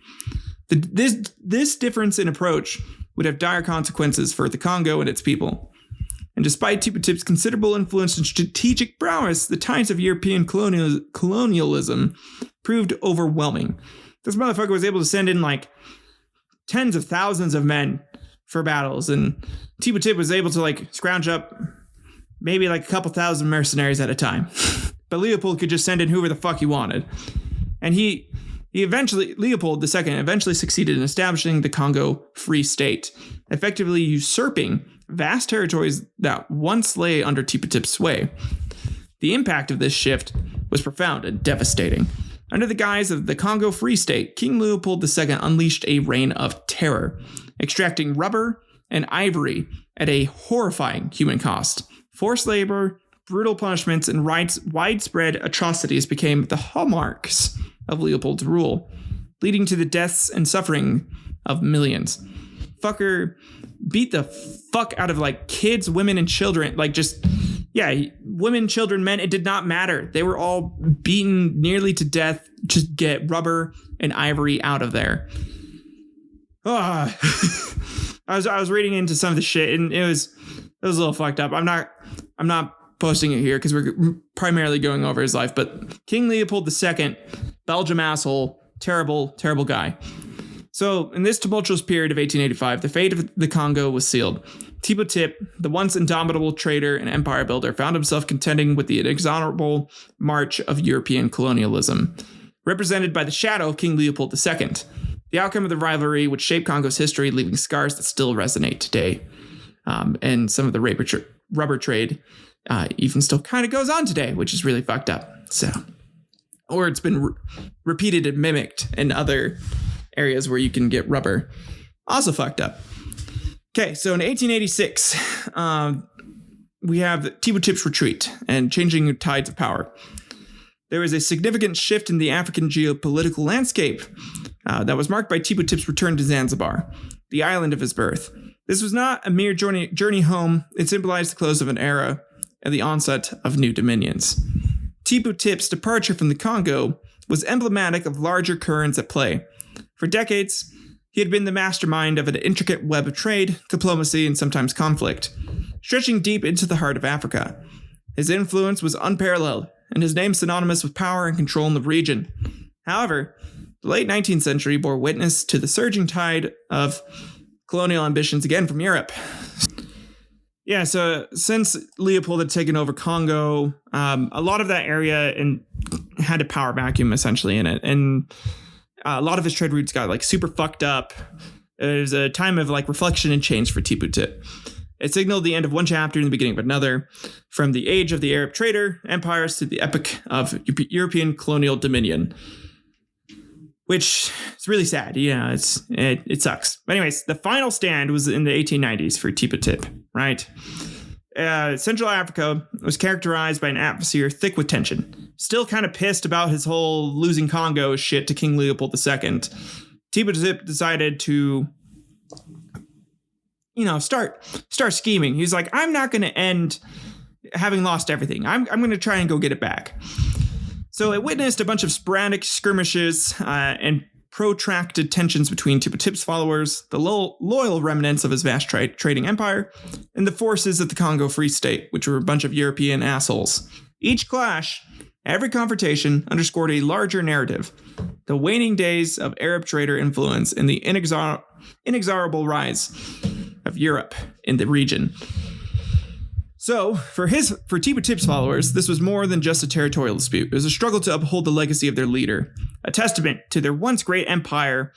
This difference in approach would have dire consequences for the Congo and its people. And despite Tippu Tip's considerable influence and strategic prowess, the tides of European colonialism proved overwhelming. This motherfucker was able to send in like tens of thousands of men for battles, and Tippu Tip was able to like scrounge up maybe like a couple thousand mercenaries at a time. But Leopold could just send in whoever the fuck he wanted. And Leopold II eventually succeeded in establishing the Congo Free State, effectively usurping vast territories that once lay under Tippu Tip's sway. The impact of this shift was profound and devastating. Under the guise of the Congo Free State, King Leopold II unleashed a reign of terror, extracting rubber and ivory at a horrifying human cost. Forced labor, brutal punishments, and widespread atrocities became the hallmarks of Leopold's rule, leading to the deaths and suffering of millions. Fucker beat the fuck out of like kids, women, and children. Like women, children, men, it did not matter. They were all beaten nearly to death to get rubber and ivory out of there. I was reading into some of the shit, and it was a little fucked up. I'm not posting it here because we're primarily going over his life, but King Leopold II, Belgium asshole, terrible, terrible guy. So in this tumultuous period of 1885, the fate of the Congo was sealed. Tippu Tip, the once indomitable trader and empire builder, found himself contending with the inexorable march of European colonialism, represented by the shadow of King Leopold II. The outcome of the rivalry would shape Congo's history, leaving scars that still resonate today. And some of the rubber trade even still kind of goes on today, which is really fucked up. Or it's been repeated and mimicked in other areas where you can get rubber. Also fucked up. Okay, so in 1886, we have Tippu Tip's retreat and changing tides of power. There was a significant shift in the African geopolitical landscape that was marked by Tippu Tip's return to Zanzibar, the island of his birth. This was not a mere journey home. It symbolized the close of an era and the onset of new dominions. Tippu Tip's departure from the Congo was emblematic of larger currents at play. For decades, he had been the mastermind of an intricate web of trade, diplomacy, and sometimes conflict, stretching deep into the heart of Africa. His influence was unparalleled, and his name synonymous with power and control in the region. However, the late 19th century bore witness to the surging tide of colonial ambitions again from Europe. Yeah, so since Leopold had taken over Congo, a lot of that area had a power vacuum essentially in it, and a lot of his trade routes got like super fucked up. It was a time of like reflection and change for Tippu Tip. It signaled the end of one chapter and the beginning of another, from the age of the Arab trader empires to the epoch of European colonial dominion. Which is really sad. Yeah, it sucks. But anyways, the final stand was in the 1890s for Tippu Tip, right? Central Africa was characterized by an atmosphere thick with tension. Still kind of pissed about his whole losing Congo shit to King Leopold II. Tippu Tip decided to, start scheming. He's like, I'm not going to end having lost everything. I'm going to try and go get it back. So it witnessed a bunch of sporadic skirmishes and protracted tensions between Tippu Tip's followers, the loyal remnants of his vast trading empire, and the forces of the Congo Free State, which were a bunch of European assholes. Each clash, every confrontation, underscored a larger narrative: the waning days of Arab trader influence and the inexorable rise of Europe in the region. So, for Tippu Tip's followers, this was more than just a territorial dispute. It was a struggle to uphold the legacy of their leader, a testament to their once great empire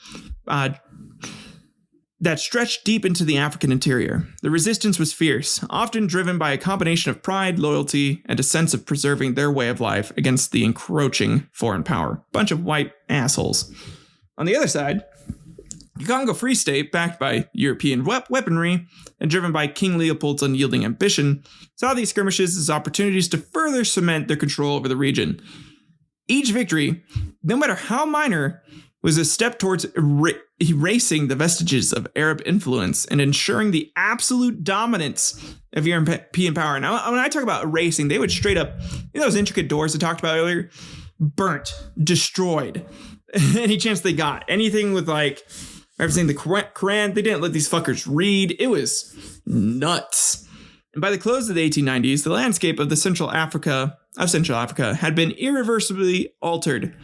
that stretched deep into the African interior. The resistance was fierce, often driven by a combination of pride, loyalty, and a sense of preserving their way of life against the encroaching foreign power. Bunch of white assholes. On the other side, the Congo Free State, backed by European weaponry and driven by King Leopold's unyielding ambition, saw these skirmishes as opportunities to further cement their control over the region. Each victory, no matter how minor, was a step towards erasing the vestiges of Arab influence and ensuring the absolute dominance of European power. Now, when I talk about erasing, they would straight up, those intricate doors I talked about earlier, burnt, destroyed, any chance they got. Anything with like referencing the Quran, they didn't let these fuckers read. It was nuts. And by the close of the 1890s, the landscape of Central Africa had been irreversibly altered.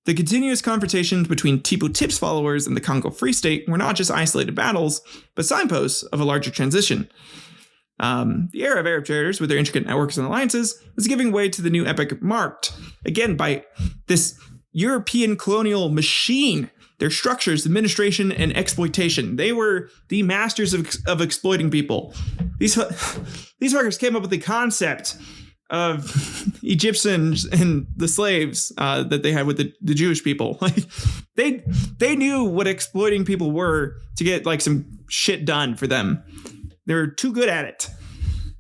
The continuous confrontations between Tippu Tip's followers and the Congo Free State were not just isolated battles, but signposts of a larger transition. The era of Arab traders, with their intricate networks and alliances, was giving way to the new epoch marked, again, by this European colonial machine. Their structures, administration, and exploitation. They were the masters of exploiting people. These fuckers came up with the concept of Egyptians and the slaves that they had with the Jewish people. Like they knew what exploiting people were to get like some shit done for them. They were too good at it.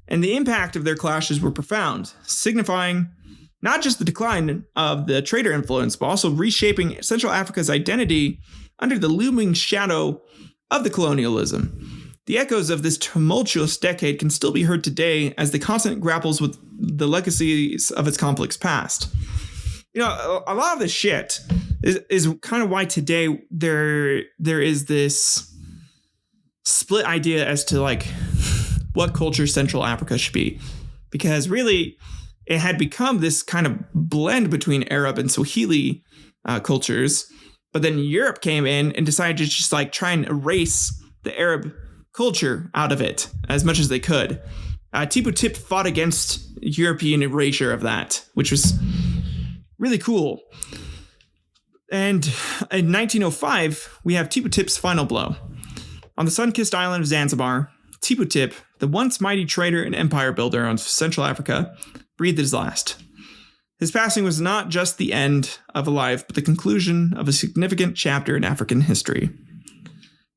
And the impact of their clashes were profound, signifying not just the decline of the trader influence, but also reshaping Central Africa's identity under the looming shadow of the colonialism. The echoes of this tumultuous decade can still be heard today as the continent grapples with the legacies of its conflicts past. A lot of this shit is kind of why today there is this split idea as to like what culture Central Africa should be. Because really, it had become this kind of blend between Arab and Swahili cultures. But then Europe came in and decided to just like try and erase the Arab culture out of it as much as they could. Tippu Tip fought against European erasure of that, which was really cool. And in 1905, we have Tippu Tip's final blow. On the sun-kissed island of Zanzibar, Tippu Tip, the once mighty trader and empire builder on Central Africa, breathed his last. His passing was not just the end of a life, but the conclusion of a significant chapter in African history.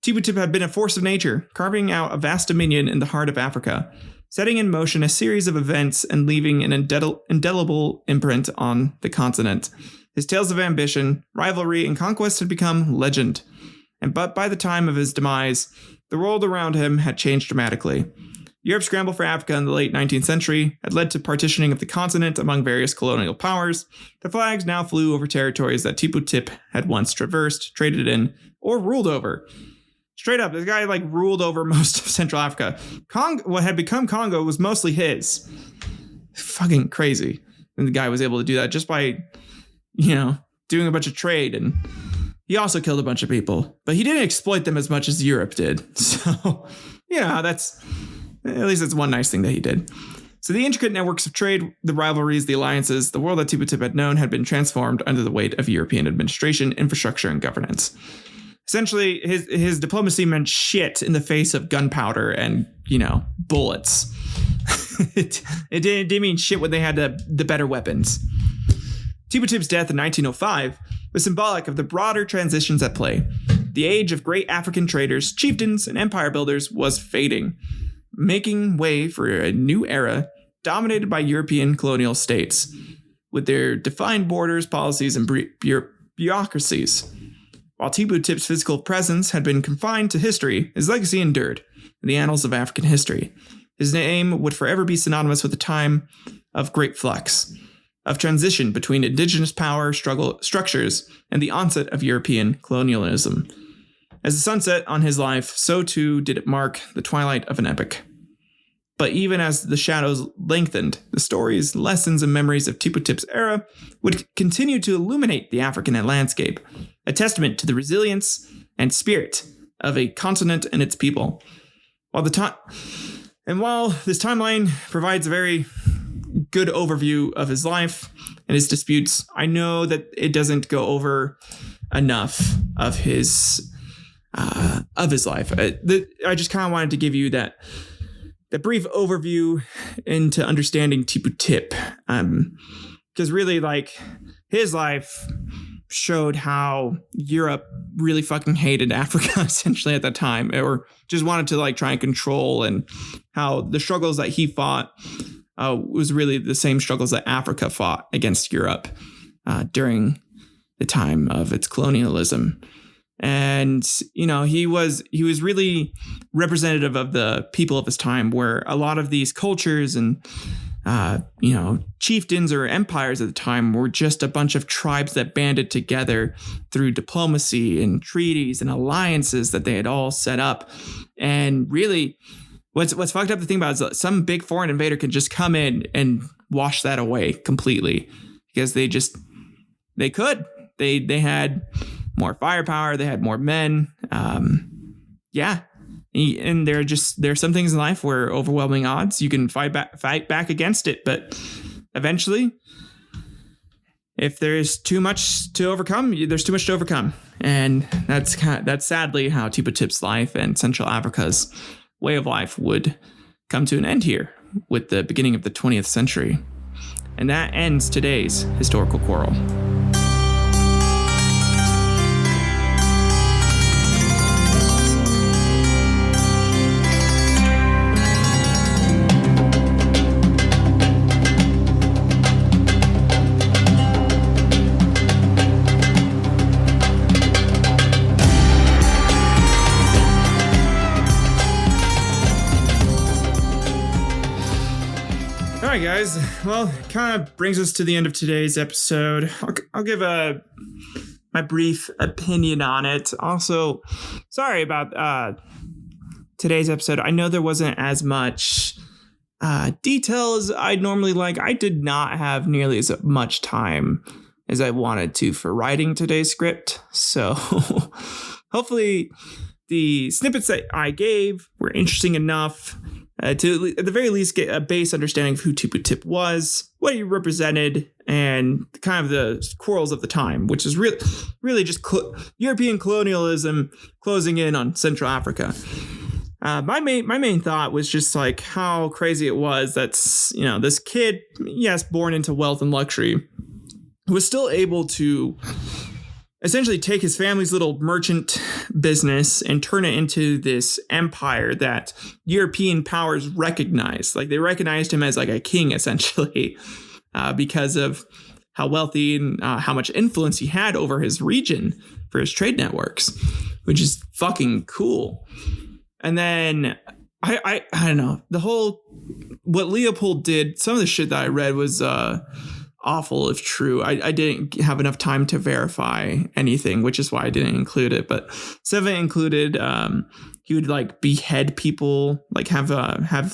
Tippu Tip had been a force of nature, carving out a vast dominion in the heart of Africa, setting in motion a series of events and leaving an indelible imprint on the continent. His tales of ambition, rivalry, and conquest had become legend. But by the time of his demise, the world around him had changed dramatically. Europe's scramble for Africa in the late 19th century had led to partitioning of the continent among various colonial powers. The flags now flew over territories that Tippu Tip had once traversed, traded in, or ruled over. Straight up, this guy like ruled over most of Central Africa. What had become Congo was mostly his. Fucking crazy. And the guy was able to do that just by, doing a bunch of trade. And he also killed a bunch of people. But he didn't exploit them as much as Europe did. So, at least that's one nice thing that he did. So the intricate networks of trade, the rivalries, the alliances, the world that Tippu Tip had known had been transformed under the weight of European administration, infrastructure, and governance. Essentially, his diplomacy meant shit in the face of gunpowder and, bullets. it didn't mean shit when they had the better weapons. Tippu Tip's death in 1905 was symbolic of the broader transitions at play. The age of great African traders, chieftains, and empire builders was fading, making way for a new era dominated by European colonial states, with their defined borders, policies, and bureaucracies. While Tippu Tip's physical presence had been confined to history, his legacy endured in the annals of African history. His name would forever be synonymous with a time of great flux, of transition between indigenous power structures and the onset of European colonialism. As the sun set on his life, so too did it mark the twilight of an epoch. But even as the shadows lengthened, the stories, lessons, and memories of Tippu Tip's era would continue to illuminate the African landscape, a testament to the resilience and spirit of a continent and its people. While this timeline provides a very good overview of his life and his disputes, I know that it doesn't go over enough of his life. I just kind of wanted to give you that brief overview into understanding Tippu Tip, because really, like, his life showed how Europe really fucking hated Africa essentially at that time, or just wanted to like try and control, and how the struggles that he fought was really the same struggles that Africa fought against Europe during the time of its colonialism. And, he was really representative of the people of his time, where a lot of these cultures and, chieftains or empires at the time were just a bunch of tribes that banded together through diplomacy and treaties and alliances that they had all set up. And really, what's fucked up to think about is that some big foreign invader can just come in and wash that away completely, because they could. They had more firepower. They had more men. And there's some things in life where overwhelming odds, you can fight back against it. But eventually, if there's too much to overcome, there's too much to overcome. And that's sadly how Tippu Tip's life and Central Africa's way of life would come to an end here with the beginning of the 20th century. And that ends today's historical quarrel. Guys, well, it kind of brings us to the end of today's episode. I'll give my brief opinion on it. Also, sorry about today's episode. I know there wasn't as much detail as I'd normally like. I did not have nearly as much time as I wanted to for writing today's script. So hopefully the snippets that I gave were interesting enough to at the very least get a base understanding of who Tippu Tip was, what he represented, and kind of the quarrels of the time, which is really just European colonialism closing in on Central Africa. My main thought was just like how crazy it was that, this kid, yes, born into wealth and luxury, was still able to essentially take his family's little merchant business and turn it into this empire that European powers recognized. Like, they recognized him as like a king, essentially, because of how wealthy and how much influence he had over his region for his trade networks, which is fucking cool. And then I don't know, what Leopold did, some of the shit that I read was awful if true. I didn't have enough time to verify anything, which is why I didn't include it. But some of it included he would like behead people, like have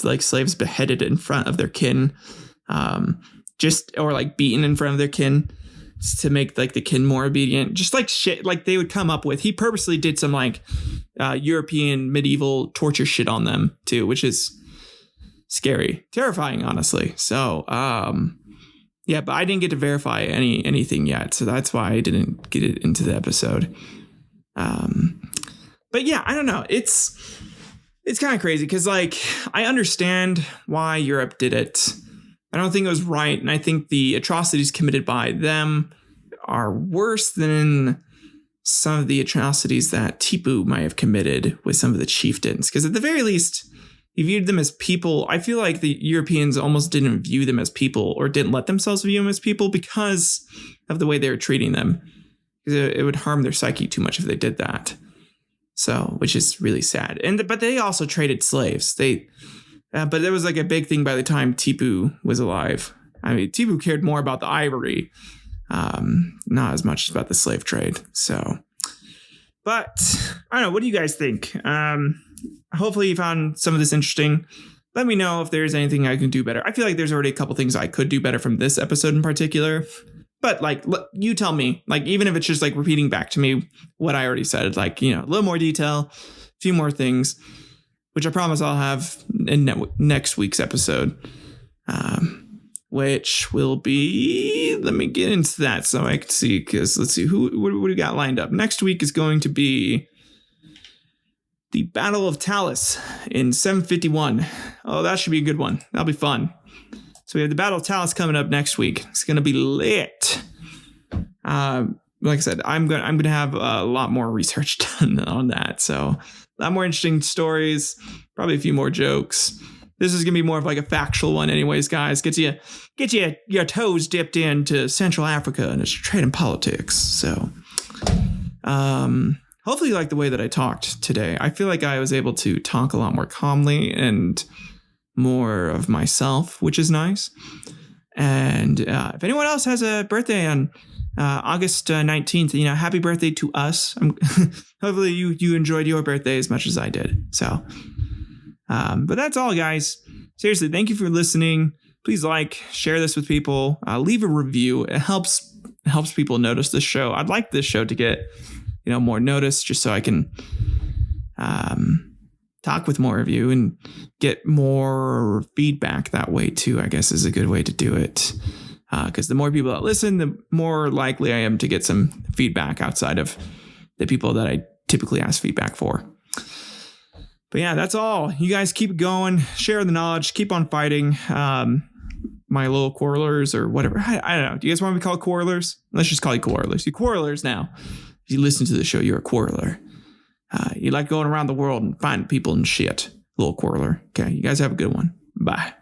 like slaves beheaded in front of their kin, or like beaten in front of their kin to make like the kin more obedient. Just like shit like they would come up with. He purposely did some like European medieval torture shit on them too, which is scary, terrifying, honestly. So yeah, but I didn't get to verify anything yet, so that's why I didn't get it into the episode. But yeah, I don't know. It's kind of crazy because like I understand why Europe did it. I don't think it was right, and I think the atrocities committed by them are worse than some of the atrocities that Tippu might have committed with some of the chieftains. Because at the very least, he viewed them as people. I feel like the Europeans almost didn't view them as people, or didn't let themselves view them as people because of the way they were treating them. Because it would harm their psyche too much if they did that. So, which is really sad. But they also traded slaves. But there was like a big thing by the time Tippu was alive. I mean, Tippu cared more about the ivory, not as much about the slave trade. So, but I don't know. What do you guys think? Hopefully you found some of this interesting. Let me know if there's anything I can do better. I feel like there's already a couple things I could do better from this episode in particular. But like, you tell me, like, even if it's just like repeating back to me what I already said, like, a little more detail, a few more things, which I promise I'll have in next week's episode, which will be, let me get into that so I can see, because let's see, what do we got lined up? Next week is going to be the Battle of Talus in 751. Oh, that should be a good one. That'll be fun. So we have the Battle of Talus coming up next week. It's going to be lit. Like I said, I'm going to have a lot more research done on that. So a lot more interesting stories, probably a few more jokes This is gonna be more of like a factual one, anyways, guys. Get you your toes dipped into Central Africa and its trade and politics. So, hopefully you like the way that I talked today. I feel like I was able to talk a lot more calmly and more of myself, which is nice. And if anyone else has a birthday on August 19th, happy birthday to us. Hopefully you enjoyed your birthday as much as I did. So, but that's all, guys. Seriously, thank you for listening. Please share this with people. Leave a review. It helps people notice this show. I'd like this show to get more notice, just so I can talk with more of you and get more feedback that way too, I guess is a good way to do it. Because the more people that listen, the more likely I am to get some feedback outside of the people that I typically ask feedback for. But yeah, that's all. You guys keep going, share the knowledge, keep on fighting. My little quarrelers or whatever. I don't know. Do you guys want to be called quarrelers? Let's just call you quarrelers. You quarrelers now. If you listen to the show, you're a quarreler. You like going around the world and finding people and shit. Little quarreler. Okay, you guys have a good one. Bye.